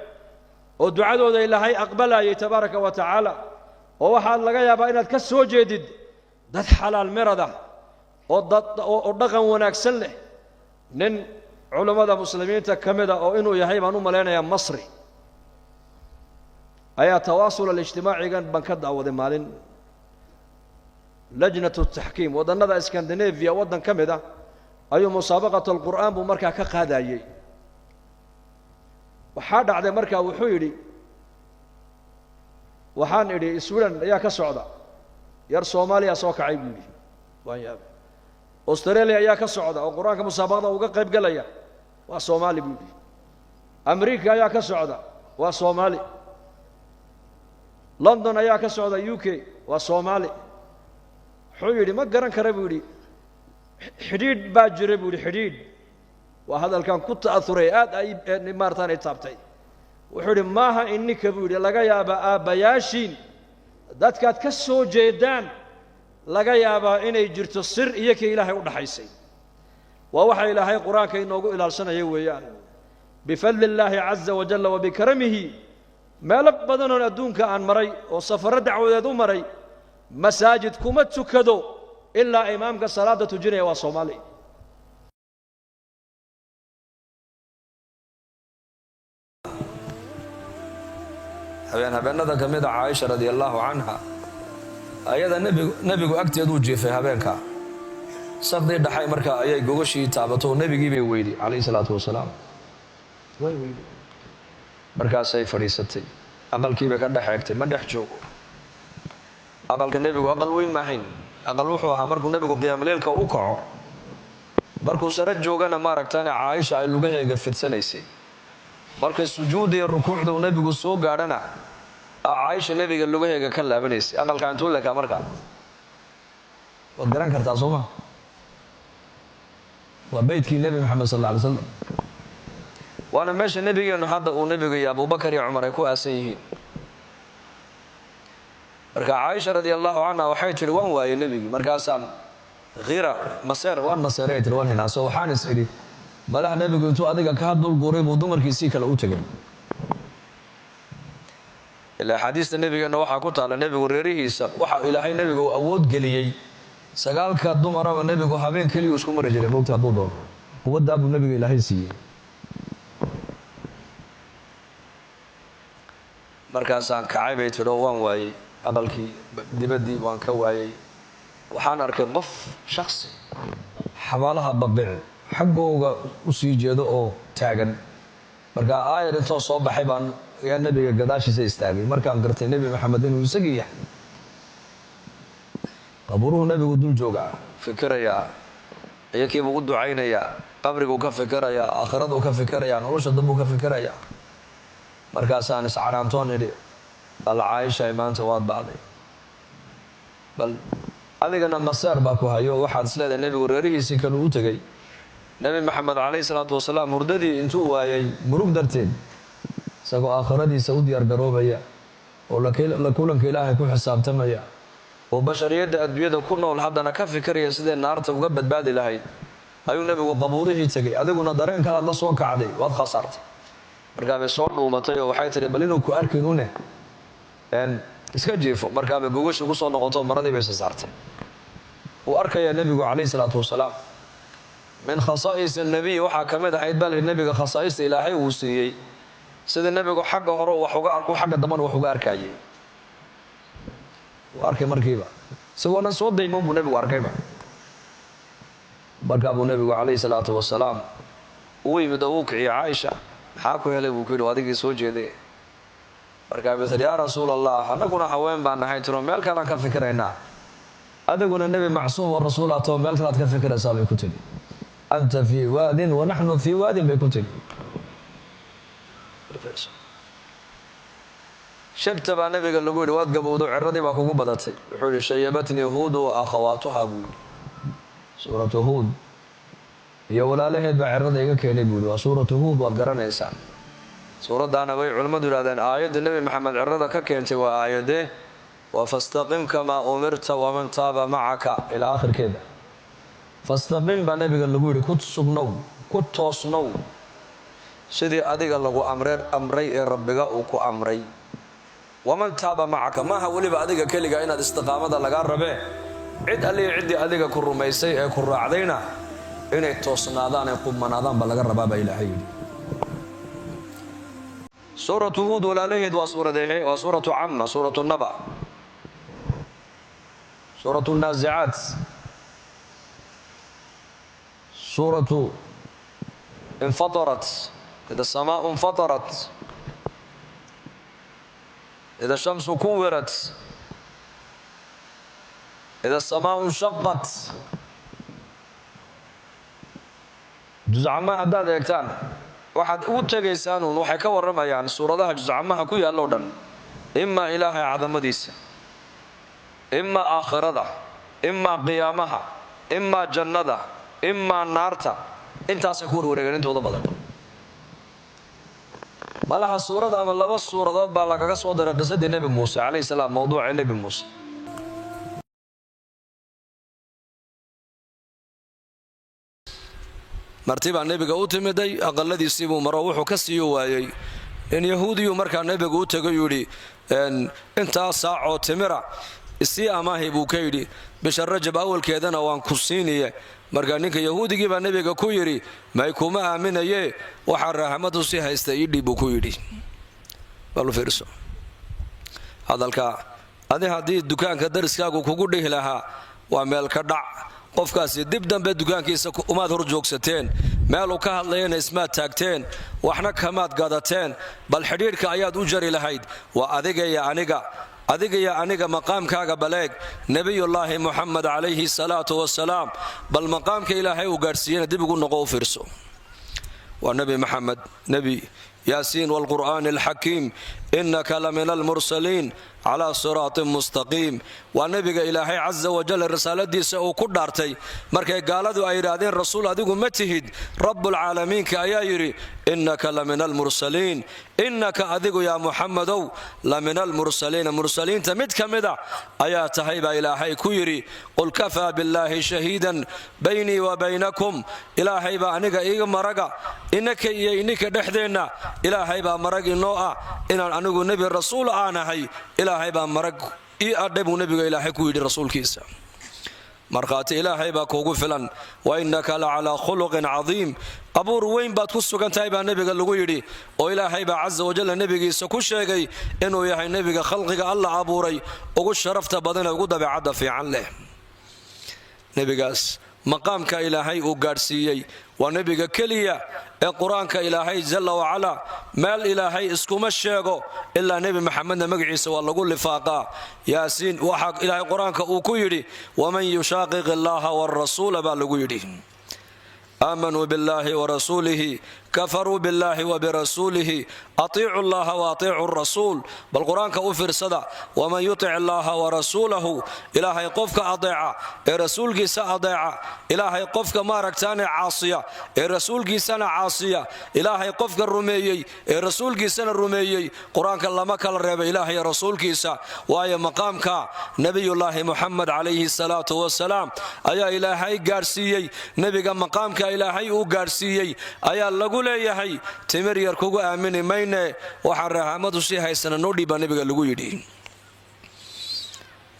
oo ducadooda ilaahay aqbalayay tabaaraka wa taala oo waxa laga yaabaa inaad ka soo jeedid dad xalaal mirada oo dhaqan wanaagsan leh nin culimada muslimiinta kamida oo inuu yahay baan u maleynayaa Masri أي تواصل الاجتماعي كان بنكد أو مالين لجنة التحكيم وضن هذا إسكندنافيا وضن كمدا أي مسابقة القرآن بمركا كقادايي وحاد على مركا وحيري وحان إلي سويلن يا كسعودة ير صوماليا صوك عيبي ويا أستراليا يا كسعودة القرآن كمسابقة وقريب قليا وصومالي بيبي أمريكا يا كسعودة وصومالي لندن ayaa ka socda UK waa Soomaali wuxuu yiri ma garan kara buu yiri xidhiid baa jiray buu yiri xidhiid waa hadalkan ku ta'athuray aad ay maartaan ay taabtay wuxuu yiri maaha innika buu yiri laga yaaba aabayaashiin dadkaad ka soo jeedaan laga yaaba inay jirto sir iyo ka Ilaahay u dhaxaysay waa waxa Ilaahay quraanka inoogu ilaalsanayo weeyaan bifadlillahi azza wa jalla wa bikaramihi مالك بدنون أدونك عن مري وسفر دعوة دو مري مساجد كما تكدو إلا إمامك صلاة تجري وصومالي هبين هذا كمية عائشة رضي الله عنها أيضا نبي أكتي دوجي في هبينك صدق دحي مركا أي جوشي تابتو نبي جيبي ويلي عليه الصلاة والسلام ويلي markaasay fariisatay aqalkiiba ka dhaxeegtay ma dhex joogo aqalka nabigu aqal weyn ma ahayn aqal wuxuu ahaa markuu nabigu qiyaamaleelka u kaco markuu sare joogana ma aragtaan Aisha ay lugaheega fidsanaysay markay sujuudi rukuucda nabigu soo gaadhana Aisha nabiga lugaheega ka laabanaysay aqalka intuu la ka markaa wad garan kartaa Soomaa waa beedkii nabi Muhammad sallallahu alayhi wasallam waana meesha nebigeenu hadda uu nebiga iyo abubakar iyo cumar ay ku aasan yihiin. marka caaisha radiallahu canha waxay tihi waan waayey nebigii, markaasaan khira maseer waan maseeray tiri waan hinaaso waxaan is idhi malaha nebigu intuu adiga ka dul guuray buu dumarkiisii kale u tegay. ilaa xadiista nebigeena waxaa ku taala nebigu reerihiisa waxa ilaahay nebigu awood geliyey 9 dumaraba nebigu habeen keliya isku mari jiray moogta hadduu doono, quwaddaa buu nebiga ilaahay siiyey. markaasaan kacay bay tidhi oo waan waayey aqalkii dibaddii waan ka waayey. waxaan arkay qof shaksi xabaalaha babic xaggooga u sii jeedo oo taagan. markaa aayar intoo soo baxay baan yaa nebiga gadaashiisa istaagay, markaan gartay nebi maxamed inuu isagii yahay. qaburuhu nebigu dul joogaa, fikirayaa, iyakiibuu u ducaynayaa, qabriguu ka fikirayaa, aakhiradu ka fikirayaa, nolosha dambuu ka fikirayaa. markaasaan iscanaantoon idhi bal caaisha maanta waad bacday, bal adigana maseer baa ku hayo, waxaad isleedahay nebigu reerihiisii kale u tegay. nebi maxamed calayhi salaatu wasalaam hurdadii intuu waayey murug darteed, isagoo aakhiradiisa u diyaargaroobaya oo la kulanka ilaahay ku xisaabtamaya oo bashariyadda adduunyada ku nool haddana ka fikiraya sidee naarta uga badbaadi lahayd, ayuu nebigu qabuurihii tegay. adiguna dareenkaad la soo kacday waad khasaartay. markaabay soo dhuumatay oo waxay tihi bal inuu ku arkin une iska jiifo. markaabay gogasha ku soo noqoto maradii bay sasaartay. wuu arkayaa nebigu calayhi salaatu wasalaam. min khasaa'is annabiy waxaa ka mid ahayd bal nebiga khasaa'ista ilaahay uu siiyey, sida nebigu xagga hore wax uga arko xagga dambana wax uga arkayay. wuu arkay markiiba, isagoona soo daymoon buu nebigu arkayba. markaa buu nebigu calayhi salaatu wasalaam uu yimid oo uu kiciyey caaisha. maxaa ku helay buu ku yidhi adigii soo jeeday. markaa bay tihi yaa rasuul allah, annaguna haween baan nahay tiro meel kalaan ka fikiraynaa, adiguna nebi macsuum oo rasuul ah too meel kalaad ka fikiraysaa bay ku tidhi. anta fii waadin wa naxnu fii waadin bay ku tidhi. shabta baa nebiga lagu yidhi waad gabowdo, ciradii baa kugu badatay. wuxuu yidhi shayabatnii huudu wa akhawaatuha buu yidhi. suuratu huud iyo walaalaheed baa cirada iga keenay buu yidhi. waa suuratu huud, waad garanaysaan. suuraddaana way culimmadu yidhahdeen aayadda nebi maxamed cirada ka keentay waa aayadee waa fastaqim kamaa umirta waman taaba macaka ilaa aakhirkeeda. fastaqim baa nebiga lagu yidhi ku sugnow, ku toosnow sidii adiga lagu amray ee rabbiga uu ku amray. waman taaba macaka maaha weliba adiga keliga inaad istiqaamada lagaa rabee, cid allihi ciddii adiga ku rumaysay ee ku raacdayna inay toosnaadaan ee qumanaadaan baa laga rabaa baa ilaahay yidhi. suuratu huud walaalaheed waa suuradeehe, waa suuratu camna, suuratu naba, suuratu naasicaat, suuratu infatarat, ida samaau infatarat, ida shamsu kuwirat, ida samaau nshaqat. juscamaha haddaad eegtaan waxaad ugu tegaysaan uun waxay ka warramayaan suuradaha juscamaha ku yaalloo dhan imaa ilaahay cadamadiisa, imaa aakhirada, imaa qiyaamaha, imaa jannada, imaa naarta. intaasay ku warwareegeen intooda badan. malaha suurada ama 2 suuradood baa lagaga soo daray qisadii nebi muuse calayhi salaam, mowduuca nebi muuse. martibaa nebiga u timiday, aqaladiisiibuu maro wuxuu ka siiyo waayey. in yahuudiyu markaa nebigu u tego yidhi intaa saacoo timira isii amaahi buu ka yidhi, bisha rajab awalkeedana waan ku siiniye. markaa ninka yahuudigii baa nebiga ku yidhi may kuma aaminaye waxaa raahmadu si haysta iidhib buu ku yidhi. balu fiirso hadalka. adi haddii dukaanka dariskaagu kugu dhihi lahaa waa meel ka dhac, qofkaasi dib dambe dukaankiisa umaad hor joogsateen, meeluu ka hadlayana ismaad taagteen, waxna kamaad gadateen, bal xidhiidhka ayaad u jari lahayd. waa adiga iyo aniga maqaamkaaga baleeg. nebiyullaahi muxamed calayhi salaatu wasalaam bal maqaamka ilaahay uu gaadhsiiyena dib ugu noqo u fiirso. waa nebi maxamed, nebi yaasiin waalqur'aani alxakiim إنك لمن المرسلين على صراط مستقيم ونبي إلهي عز وجل رسالة دي سأكون دارتي مركي قالوا أيرادين رسول أديكو متهد رب العالمين كأييري إنك لمن المرسلين إنك أديكو يا محمد لمن المرسلين مرسلين تمد كمدا أيا تهيب إلهي كويري قل كفى بالله شهيدا بيني وبينكم إلهي بأنك إيغ مرقا إنك دحدينا إلهي بأمرق النوء إن أنه نبي الرسول آنا هاي إلهي بأمرق أدبو نبي إلهي كويري رسول كيسا مرقات إلهي باكوغو فلان وإنك لعلى خلق عظيم أبور وين باتكسو كان تايبا نبي اللغويري وإلهي با عز وجل نبي سكوشيغي إنه يحي نبي خلقك الله أبوري وقل شرفت بدنا وقود بعد في عنه نبي قاس مقامك إلهي وقارسيي ونبي كليا القرآن إلهي جل وعلا مال إلهي اسكم الشيغو إلا نبي محمد مقعيس والله قول لفاقا ياسين وحق إلهي القرآن كأوكيري ومن يشاقق الله والرسول بالقيري آمنوا بالله ورسوله كفروا بالله وبرسوله أطيعوا الله وأطيعوا الرسول بالقرآن كأفر صدى ومن يطع الله ورسوله إلهي قفك أضيع الرسول جيسا أضيع إلهي قفك ماركتان عاصية الرسول جيسان عاصية إلهي قفك الرميي الرسول جيسان الرميي قرآن كلامك الرب إلهي رسول جيسا وآية مقامك نبي الله محمد عليه الصلاة والسلام أيا إلهي قارسيي نبي مقامك إلهي وقارسيي أيا لقول leeyahay timir yar kugu aamini mayne waxa rahamadu si haysana noo dhiba nabiga lagu yidhi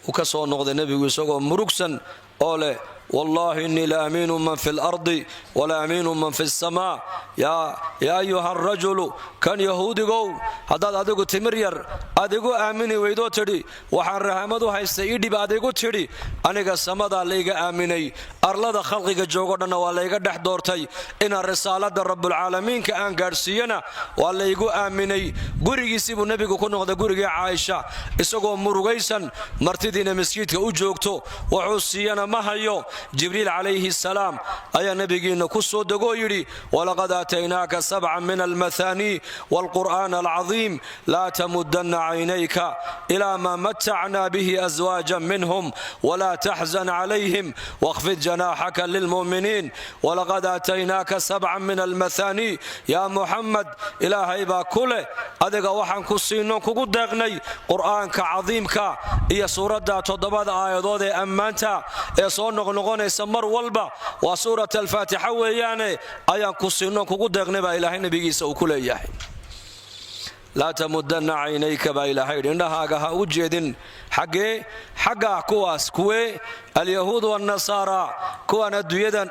uu ka soo noqday nabigu isagoo murugsan oo leh والله إني لأمين من في الأرض ولا أمين من في السماء يا أيها الرجل كان يهودي قو هذا أديكو تمرير أديكو آميني ويدو تري وحن رحمدو هاي سيدي بأديكو تري أنيقا سمدا ليقا آميني أرلاد خلقك جوغدنا وليقا دحدورتي إن الرسالة رب العالمين كأن قارسينا وليقو آميني قريقي سيبو نبيكو كنو هذا قريقي عايشة إساقو مرغيسا مرتدين مسكيتك أجوكتو وعوسينا مهيو جبريل عليه السلام أي نبينا كسو دقويري ولقد آتيناك 7 من المثاني والقرآن العظيم لا تمدن عينيك إلى ما متعنا به أزواجا منهم ولا تحزن عليهم واخفض جناحك للمؤمنين ولقد آتيناك 7 من المثاني يا محمد إلهي باكله أدق وحن كسينو كقدقني قرآنك عظيمك إيا سورة تضبط آيات أمانتا إيا صنع مر والبا وسورة الفاتحة وياني أيان كسينو كقدقني با إلهي نبيكي سوكل إياهي لا تمدن عينيك با إلهي إنها قها وجد حقا كواس كوي اليهود والنصارى كوانا الدويدا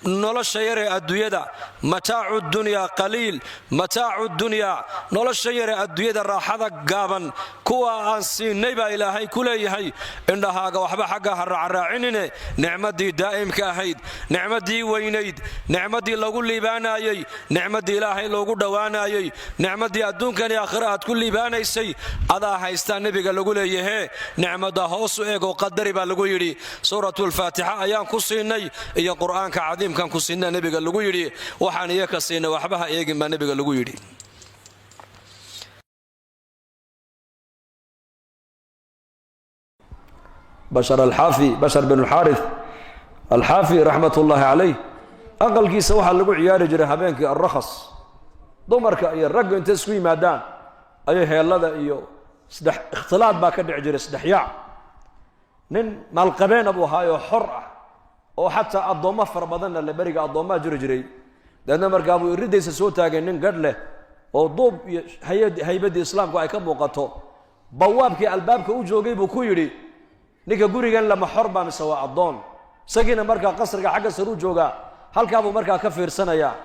نولش يري الدويدا متاع الدنيا قليل متاع الدنيا نولش يري الدويدا راحة قابا كوا أنسين نيبا إلهي كليهي إنها قوحبا حقا الرعرعيني نعمة دي دائم كاهيد نعمة دي وينيد نعمة دي لغو الليبانايي نعمة دي إلهي لغو دوانايي نعمة دي الدون كان آخرات كل ليبانايسي هذا هايستان نبيغا لغو ليهي نعمة دا هوسو إيغو قدري با لغو يري سورة الفاتحة أيام كسيني إيا قرآن كعظيم كان كسينا نبي قال لغو يري وحان إيا كسينا وحبها إيا ما نبي قال لغو يري بشر الحافي بشر بن الحارث الحافي رحمة الله عليه أقل كيسا وحا لغو عياري جري هبينك الرخص دمرك إيا الرق انت سوي مادان أيها هي الله إيا اختلاط باكد عجري سدحياع nin maalqabeen abuu ahaayo xor ah oo xataa addoommo fara badanna la beriga addoommaa jiri jiray daedna markaa buu iridaysa soo taagay nin gadh leh oo duub iyo haybaddii islaamku ay ka muuqato bawaabkii albaabka u joogay buu ku yidhi ninka gurigan lama xor baa mise waa addoon isagiina markaa qasriga xagga sare u joogaa halkaa buu markaa ka fiirsanayaa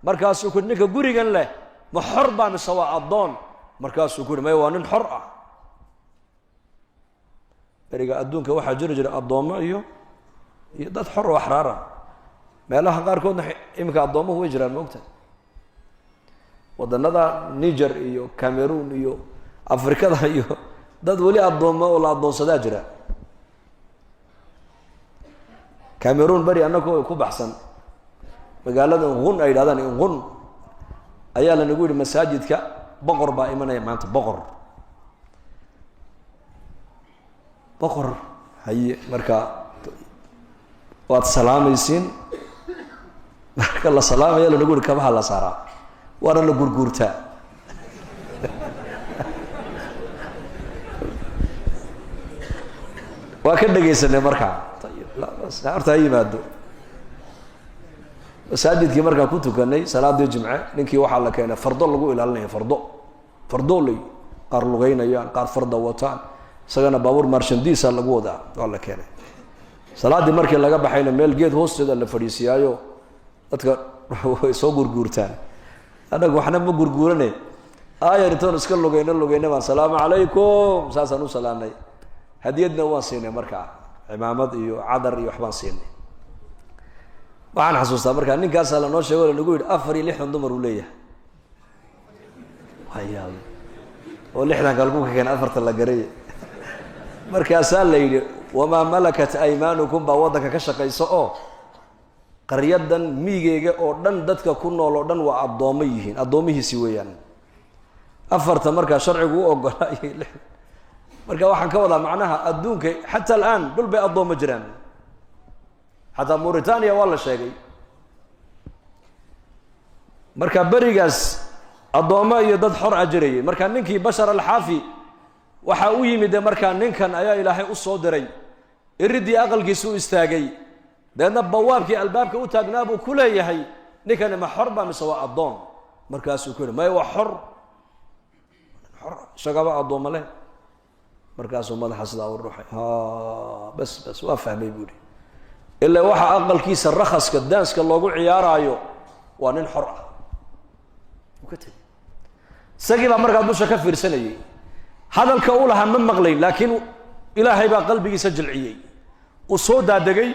markaasuu ku yidhi ninka gurigan leh ma xor baa mise waa addoon markaasuu ku yidhi maya waa nin xor ah beriga adduunka waxaa jiri jira addoommo iyo dad xor oo axraara meelaha qaarkoodna iminka addoomuhu way jiraan moogta wadannada niger iyo cameroon iyo afrikada iyo dad weli addoommo oo la addoonsadaa jira cameroon beri annagoo ku baxsan magaalada inqun ay yidhahdaan inqun ayaa lanagu yidhi masaajidka boqor baa imanaya maanta boqor haye marka waad salaamaysiin marka la salaamaya lana guri kabaha la saaraa waana la gurguurtaa waa ka dhegaysanay markaa horta ha yimaado masaajidkii markaa ku tukanay salaadii jimce ninkii waxaa la keenay fardo lagu ilaalinaya fardoley qaar lugeynayaan qaar farda wataan isagana baabuur marshandiisa lagu wadaa waa la keenay salaadii markii laga baxayna meel geed hoosteeda la fadhiisiyaayo dadka way soo gurguurtaan anagu waxna ma gurguurane aayar intoon iska lugeyna baan salaamu calaykum saasaan u salaamnay hadiyadna waan siinay markaa cimaamad iyo cadar iyo waxbaan siinay waxaan xasuustaa markaa ninkaasaa lanoo sheego lanagu yidhi 4 iyo 6 dumar uu leeyahay hayaal oo 6 kalku ka keen 4 la garay markaasaa la yidhi wamaa malakat aymaanukum baa waddanka ka shaqayso oo qaryadan miigeyga oo dhan dadka ku nool oo dhan waa addoomo yihiin addoomihiisi weeyaan 4 markaa sharcigu u ogolaayay marka waxaan ka wadaa macnaha adduunka xataa al'aan dhul bay addoomo jiraan xataa Mauritania waa la sheegay marka berigaas addoomo iyo dad xor a jirayay marka ninkii Bashar al-Xaafi waxa uu yimid markaa ninkan ayaa ilaahay u soo diray iridii aqalkiisu u istaagay deedna bawaabkii albaabka u taagnaa buu ku leeyahay ninkani ma xor baa mise waa addoon markaasuu ku yidhi may waa xor isagaba addooma leh markaasuu madaxa sidaa u ruuxay bas waa fahmay buu yidhi ilaa waxa aqalkiisa rakhaska daanska loogu ciyaaraayo waa nin xor ah isagii baa markaa dusha ka fiirsanayay hadalka uu lahaa ma maqlayn laakiin ilaahay baa qalbigiisa jilciyey uu soo daadegay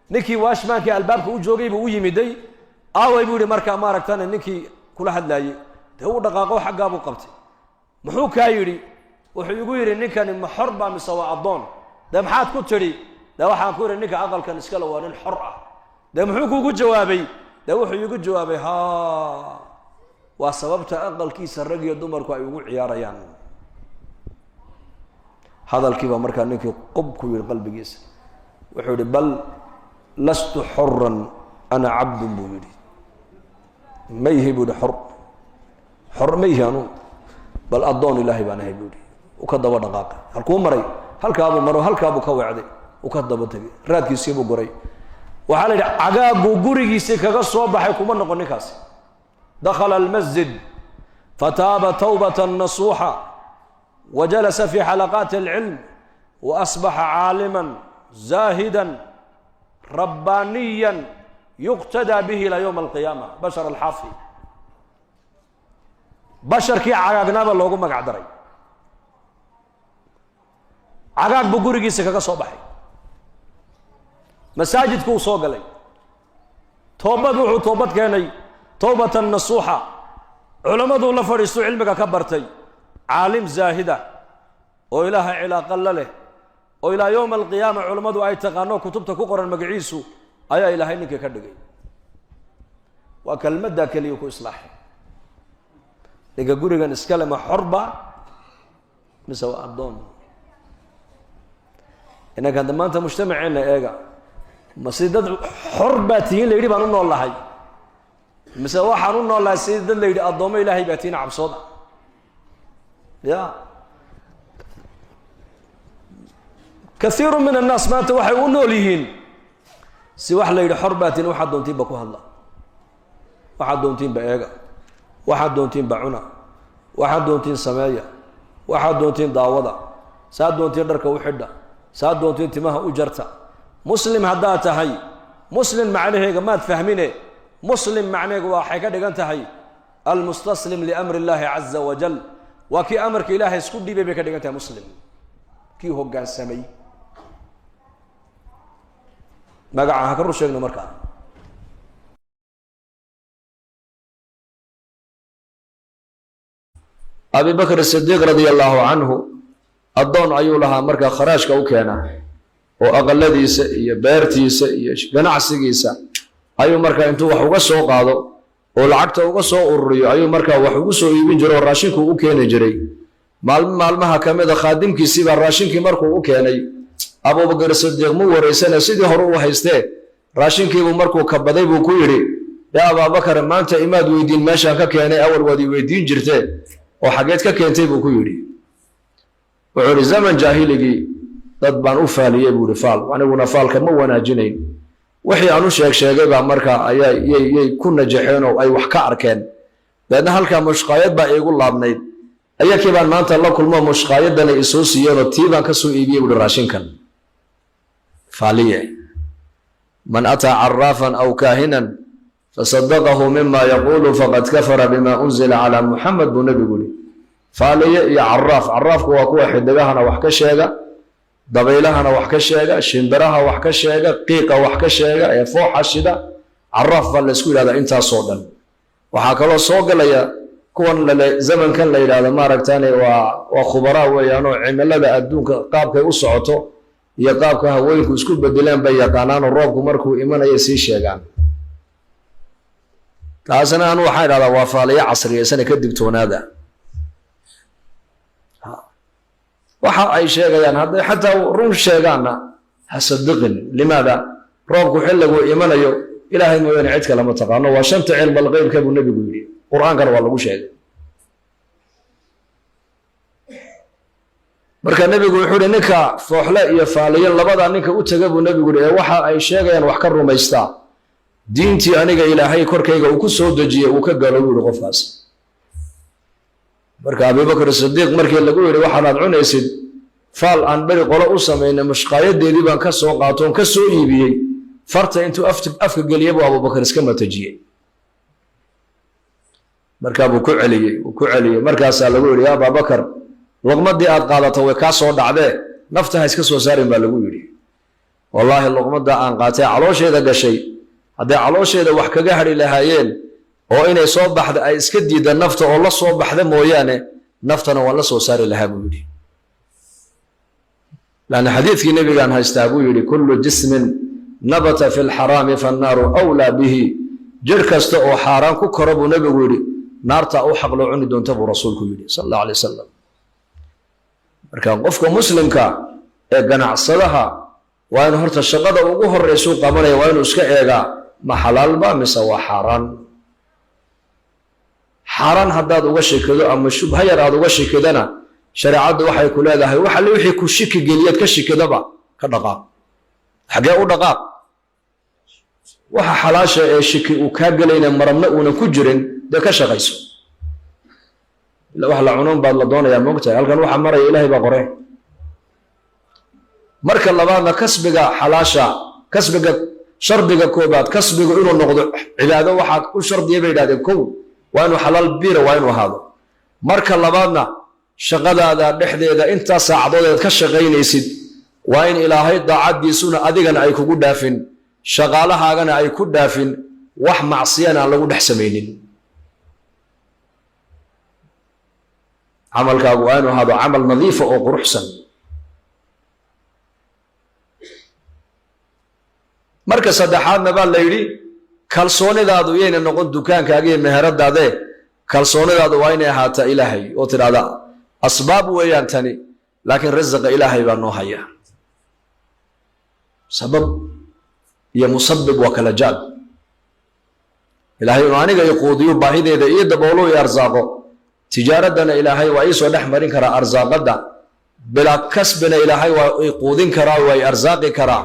ninkii waashmaankii albaabka u joogay buu u yimiday aaway buu yidhi markaa maaragtana ninkii kula hadlaayey dee uu dhaqaaqo xaggaa buu qabtay muxuu kaa yidhi wuxuu igu yidhi ninkani ma xor baa mise waa addoon dee maxaad ku tidhi dee waxaan ku yidhi ninka aqalkan iskale waa nin xor ah dee muxuu kuugu jawaabay dee wuxuu igu jawaabay waa sababta aqalkiisa rag iyo dumarku ay ugu ciyaarayaan hadalkiiba markaa ninkii qub ku yidhi qalbigiisa wuxuu yidhi bal lastu xoran ana cabdun buu yidhi ma yihi buu yidhi xor ma yihi anuu bal addoon ilaahay baan ahay buu yidhi u ka daba dhaqaaqay halkuu maray halkaabuu maro halkaabuu ka weecday u ka daba tegay raadkiisiibuu goray waxaa la yidhi cagaaguu gurigiisii kaga soo baxay kuma noqon ninkaasi dakhala almasjid fataaba tawbatan nasuuxa وجلس في حلقات العلم وأصبح عالما زاهدا ربانيا يقتدى به إلى يوم القيامة بشر الحافي بشر كي عقاقنا باللوغو مقعدري عقاق بقوري سكاكا صباحي مساجد كو صوغلي توبت كاني توبة النصوحة علماء الله فريستو علمك كبرتي عالم زاهدة وإله علاقة له وإلى يوم القيامة علماء أي تقانو كتبت كقرا المقعيسو أي إلهي إنك كدقي وكلمة دا كليوكو إصلاح لك قولي نسكلم حربة مسوى الضون إنك عندما أنت مجتمع عنا إيقا مسيدة حرباتين اللي يريبان أنه الله هاي مسوى حنون الله سيدة اللي يريد الضوم إلهي باتين عبصودا يا كثير من الناس ما توحي ونوليهين سواح لا يري حرباتين واحد دونتين بكو الله واحد دونتين بأيغا واحد دونتين بعنا واحد دونتين سمايا واحد دونتين داوضة ساد دونتين دركة وحدة ساد دونتين تماها أجرتا مسلم هداتا هاي مسلم معناه ما تفهمينه مسلم معناه وحكا دغانتا هاي المستسلم لأمر الله عز وجل وكي أمرك إلهي سكودي بيبكا دغانتا مسلم كي هو غان سمي magaca ha ka rusheegno markaa Abi Bakr as-Siddiq radiyallahu anhu adoon ayuu lahaa markaa kharaashka u keena oo aqaladiisa iyo beertiisa iyo ganacsigiisa ayuu markaa intuu wax uga soo qaado oo lacagta uga soo ururiyo ayuu markaa wax ugu soo iibin jiray oo raashinku u keeni jiray. maalmaha ka mid a khaadimkiisii baa raashinkii markuu u keenay Abubakar Sidiiq mu wareysana sidii hore u haystee raashinkiibu markuu kabaday buu ku yidhi yaa Abubakar maanta imaad weydiin meeshaan ka keenay awal waadi weydiin jirtee oo xageed ka keentay buu ku yidhi. wuxuu yidhi zaman jaahiligii dad baan u faaliyey buu yidhi faal aniguna faalka ma wanaajinayn wixii aan u sheegay baa markaa ayay ku najaxeen oo ay wax ka arkeen daadna halkaa mushqaayad baa iigu laabnayd ayakii baan maanta la kulmo mushqaayadana isoo siiyeen oo tii baan ka soo iibiyey buu yidhi raashinkan faaliye man ataa carraafan aw kaahinan fasaddaqahu mima yaquulu faqad kafara bima unzila calaa muxamed buu nebigu yidhi faaliye iyo carraafku waa kuwa xidigahana wax ka sheega dabaylahana wax ka sheega shimbiraha wax ka sheega qiiqa wax ka sheega ee fooxa shida carraaf baa laysku yidhahdaa intaasoo dhan waxaa kaloo soo galaya kuwan zamankan la yidhahdo maaragtaane waa khubaraa weeyaan oo cimilada adduunka qaabkay u socoto iyo qaabka haweenku isku bedeleen bay yaqaanaanoo roobku markuu imanaya sii sheegaan taasina anu waxaan idhahdaa waa faaliye casriyeysana ka digtoonaada waxa ay sheegayaan hadday xataa run sheegaanna ha sadiqin limaada roobku xilliguu imanayo ilaahay mooyaane cid kale ma taqaano waa shanta cilm alqeybka buu nebigu yidhi qur-aankana waa lagu sheegay marka nebigu wuxuu yidhi ninka fooxle iyo faaliye labadaa ninka u taga buu nebigu yidhi ee waxa ay sheegayaan wax ka rumaystaa diintii aniga ilaahay korkayga uu ku soo dejiyey uu ka galo buu yidhi qofkaas marka Abubakar Sidiiq markii lagu yidhi waxaad cunaysid faal aan bari qolo u sameeyay mushqaayadeedii baan ka soo qaatoon ka soo iibiyey farta intuu afka galiyay buu Abubakar iska matajiyay marka buu ku celiyay markaas lagu yidhi yaa Abubakar luqmadii aad qaadato way ka soo dhacday nafta ha iska soo saarin baa lagu yidhi wallahi luqmada aan qaatay caloosheeda gashay haddii caloosheeda wax kaga hari lahaayeen oo inay soo baxda ay iska diidaan nafta oo la soo baxda mooyaane naftana waa la soo saari lahaa buu yidhi laana xadiidkii nabigaan haystaa buu yidhi kullu jismin nabata fi lxaraami fannaaru awlaa bihi jir kasta oo xaaraan ku koro buu nabigu yidhi naarta u xaq loo cuni doonta buu rasuulku yidhi sal allahu alay wasalam marka qofka muslimka ee ganacsadaha waa in horta shaqada ugu horreysuu qabanaya waa inuu iska eegaa ma xalaalba mise waa xaaraan xaaraan haddaad uga shekado ama shubha yar aad uga shekadana shareecaddu waxay ku leedahay wax alle wixii ku shiki geliyaad ka shikadaba ka dhaqaaq xagee u dhaqaaq waxa xalaasha ee shiki uu kaa gelayna marabna uunan ku jirin dee ka shaqayso ila wax la cunoon baad la doonayaa moogtahay halkan waxa maraya ilaahay baa qore marka labaadna kasbiga xalaasha kasbiga shardiga koobaad kasbigu inuu noqdo cibaado waxaad u shardiya bay yidhahdeen kow waa inuu xalaal biira waa inuu ahaado marka labaadna shaqadaada dhexdeeda intaa saacadood ka shaqaynaysid waa in ilaahay daacaddiisuna adigana ay kugu dhaafin shaqaalahaagana ay ku dhaafin wax macsiyana aan lagu dhex samaynin camalkaagu waa inuu ahaado camal nadiifa oo quruxsan marka saddexaadna baa la yidhi kalsoonidaadu yayna noqon dukaankaaga iyo meheradaade kalsoonidaadu waa inay ahaataa ilaahay oo tidhahda asbaab weeyaan tani laakiin rasaqa ilaahay baa noo haya sabab iyo musabib waa kala jaad ilaahay inuu aniga i quudiyo baahideeda iyo daboolo i arsaaqo tijaaradana ilaahay waa iisoo dhex marin karaa arsaaqadda bilaa kasbina ilaahay waa i quudin karaa waa i arsaaqi karaa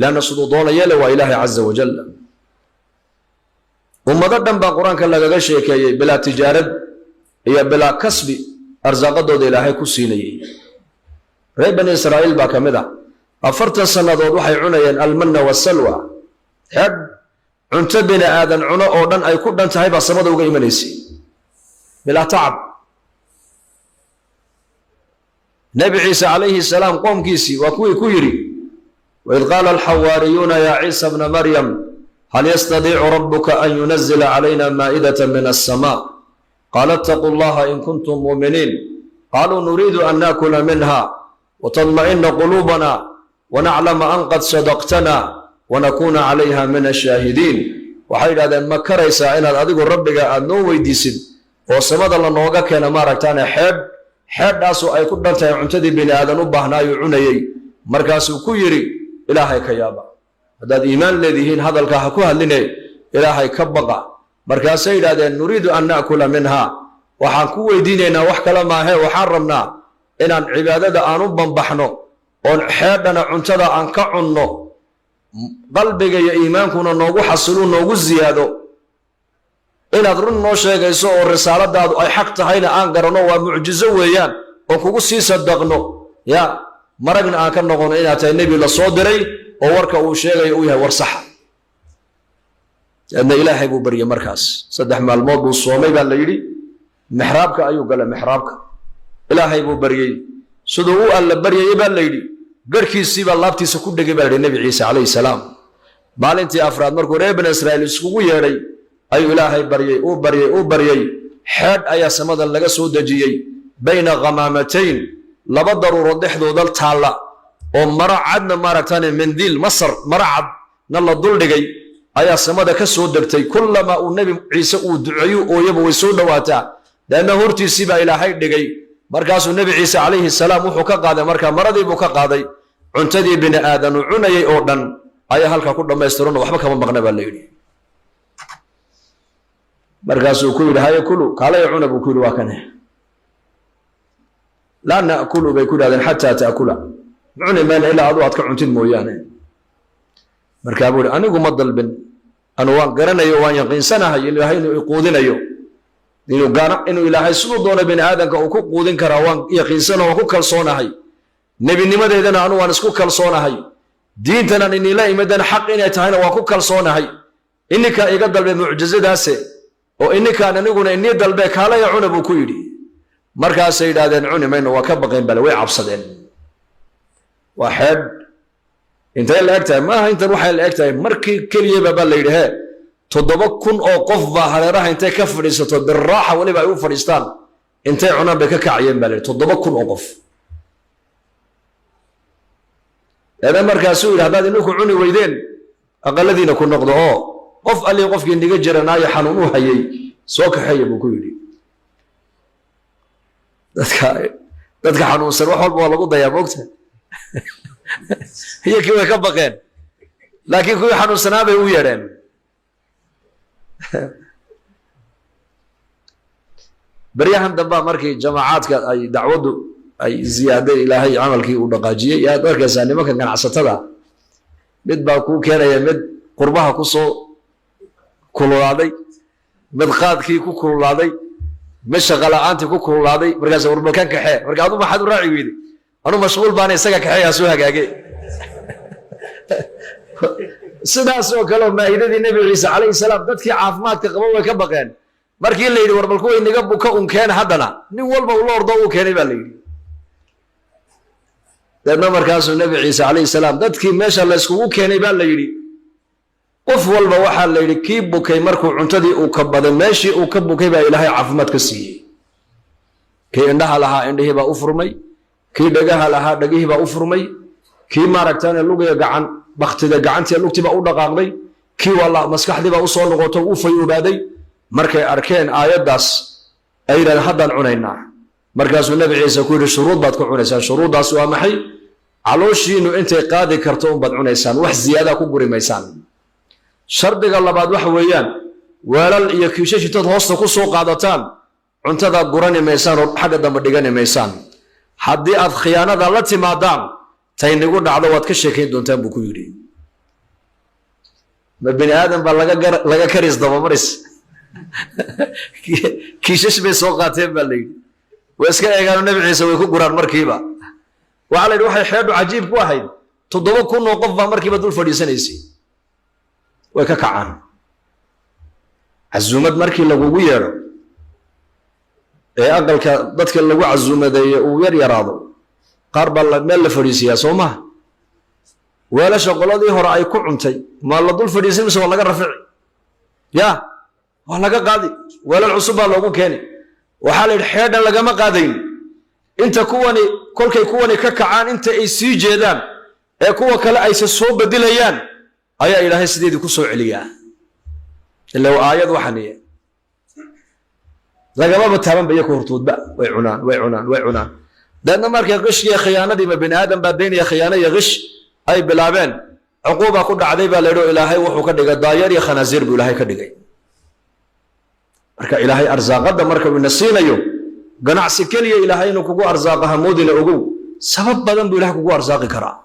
لأن صدودون يلا وإله عز وجل ومضى بقى قرآن كلا جشيء كي بلا تجارة هي بلا كسب أرزاق دود إلهي كسيني ري بني إسرائيل بقى كمدا أفرت السنة دود وحي عنيا المن والسلوى هاد عنتبنا آذن عنا أودن أي كودن تهيب الصمد وجاي منيسي بلا تعب نبي عيسى عليه السلام قوم كيسي وكوي كويري وإذ قال الحواريون يا عيسى ابن مريم هل يستطيع ربك أن ينزل علينا مائدة من السماء قال اتقوا الله إن كنتم مؤمنين قالوا نريد أن نأكل منها وتطمئن قلوبنا ونعلم أن قد صدقتنا ونكون عليها من الشاهدين waxay yidhahdeen ma karaysaa inaad adigu rabbiga aad noo weydiisid oo samada la nooga keena maaragtaane xeedhaasoo ay ku dhan tahay cuntadii bini aadan u baahnaayuu cunayey markaasuu ku yidhi ilaahay ka yaaba haddaad iimaan leedihiin hadalkaa ha ku hadline ilaahay ka baqa markaasay yidhahdeen nuriidu an na'kula minhaa waxaan ku weydiinaynaa wax kale maahee waxaan rabnaa inaan cibaadada aan u bambaxno oon xeedhana cuntada aan ka cunno qalbiga iyo iimaankuna noogu xasilu noogu ziyaado inaad run noo sheegayso oo risaaladaadu ay xaq tahayna aan garanno waa mucjizo weeyaan oo kugu sii sadaqno ya maragna aan ka noqono inaad tahay nebi la soo diray oo warka uu sheegayo uu yahay war saxa adna ilaahay buu baryey markaas 3 maalmood buu soomay baa la yidhi mixraabka ayuu galay mixraabka ilaahay buu baryey siduu u alla baryay baa la yidhi garkiisii baa laabtiisa ku dhegay baa nabi ciise calayhi salaam maalintii afraad markuu reer bani israa'iil isugu yeedhay ayuu ilaahay baryey xeedh ayaa samadan laga soo dejiyey bayna khamaamatayn 2 daruurood dhexdooda taalla oo mara cadna maaragtaane mandiil masar mara cadna la duldhigay ayaa samada ka soo degtay kullama uu nebi ciise uu duceeyo ooyaba way soo dhowaataa leanna hortiisii baa ilaahay dhigay markaasuu nebi ciise calayhi salaam wuxuu ka qaaday markaa maradii buu ka qaaday cuntadii bini aadanu cunayay oo dhan ayaa halkaa ku dhammaystiranoo waxba kama maqna baa la yidhi markaasuu ku yidhi haya kulu kaalaya cuna buu ku yidhi waa kane laa na'kulu bay ku yidhahdeen xataa ta'kula cuni mayna ilaa adu aad ka cuntid mooyaane markaa buu yidhi anigu ma dalbin anu waan garanayo waan yaqiinsanahay ilaahay inuu iquudinayo inuu ilaahay siduu doono bini aadanka uu ku quudin karaa waan yaqiinsano waan ku kalsoonahay nebinimadeedana anu waan isku kalsoonahay diintanan inila imadan xaq inay tahayna waan ku kalsoonahay ininkaa iga dalbe mucjizadaase oo ininkaan aniguna inii dalbe kaalaya cuna buu ku yidhi markaasay yidhaahdeen cuni mayno waa ka baqeen bale way cabsadeen waa xeedh intay la eg tahay maaha intan waxay la eg tahay markii keliyaba baa la yidhi hee 7,000 oo qof baa hareeraha intay ka fadhiisato birraaxa weliba ay u fadhiistaan intay cunaan bay ka kacayeen baa la yidhi 7,000 oo qof eedan markaasuu yidhi haddaad ininku cuni weydeen aqaladiina ku noqdo oo qof allii qofkii niga jiranaayo xanuun u hayay soo kaxeeya buu ku yidhi dadka xanuunsan wax walba waa lagu dayaa moogta iyo kii way ka baqeen laakiin kuwii xanuunsanaa bay u yeedheen baryahan dambaa markii jamaacaadka ay dacwaddu ay ziyaaday ilaahay camalkii uu dhaqaajiyey yaad arkaysaa nimanka ganacsatada mid baa kuu keenaya mid qurbaha ku soo kululaaday mid qaadkii ku kululaaday mid shaqala'aantii ku kululaaday markaas warbalkan kaxee marka adu maxaad u raaci weyday anu mashquul baana isaga kaxeeyaa soo hagaage sidaas oo kale maa'idadii nebi ciise calayhi salaam dadkii caafimaadka qaba way ka baqeen markii la yidhi warbal kuway niga buka un keena haddana nin walba ula ordo uu keenay baa la yidhi deedna markaasuu nebi ciise calayhi salaam dadkii meesha la yskugu keenay baa la yidhi qof walba waxaa la yidhi kii bukay markuu cuntadii uu ka baday meeshii uu ka bukay baa ilaahay caafimaad ka siiyey kii indhaha lahaa indhihii baa u furmay kii dhagaha lahaa dhagihii baa u furmay kii maaragtaane lugiga gacan baktida gacantii lugtii baa u dhaqaaqday kii walla maskaxdii baa u soo noqoto u fayuubaaday markay arkeen aayaddaas ay yidhahdeen haddaan cunaynaa markaasuu nebi ciise ku yidhi shuruud baad ku cunaysaan shuruuddaas waa maxay calooshiinu intay qaadi karto unbaad cunaysaan wax ziyaadaa ku guri maysaan shardiga labaad waxa weeyaan weelal iyo kiishash intaad hoosta ku soo qaadataan cuntadaa gurani maysaan oo xagga dambe dhigani maysaan haddii aad khiyaanada la timaadaan taynigu dhacdo waad ka sheekayn doontaan buu ku yidhi ma bini aadan baa laga karis dabamaris kiishash bay soo qaateen baa la yidhi way iska eegaano nebi ciise way ku guraan markiiba waxaa la yidhi waxay xeedhu cajiib ku ahayd 7,000 oo qof baa markiiba dul fadhiisanaysay way ka kacaan casuumad markii lagugu yeedho ee aqalka dadka lagu casuumadeeyo uu yar yaraado qaar baa meel la fadhiisiyaa soo maha weelasha qoladii hore ay ku cuntay ma la dul fadhiisin mise waa laga rafici ya waa laga qaadi weelal cusub baa loogu keeni waxaa la yidhi xeedhan lagama qaadayn inta kuwani kolkay kuwani ka kacaan inta ay sii jeedaan ee kuwa kale ayse soo bedilayaan ayaa ilaahay sideedii ku soo celiyaa إلا وآيات وحنية لقى ما بتهمن بيك ورطود بقى ويعنان لأن مرك يغش يا خيانة دي ما بين آدم بعدين يا خيانة يغش أي بلابين عقوبة كل عذيبة لدو إلهي وحو كدغ داير يا خنازير بإلهي كدغ مرك إلهي أرزاق هذا مرك بالنسينا يو قناع سكلي إلهي نكوكو أرزاقها مودنا أقو سبب بدن بإلهي كوكو أرزاق كرا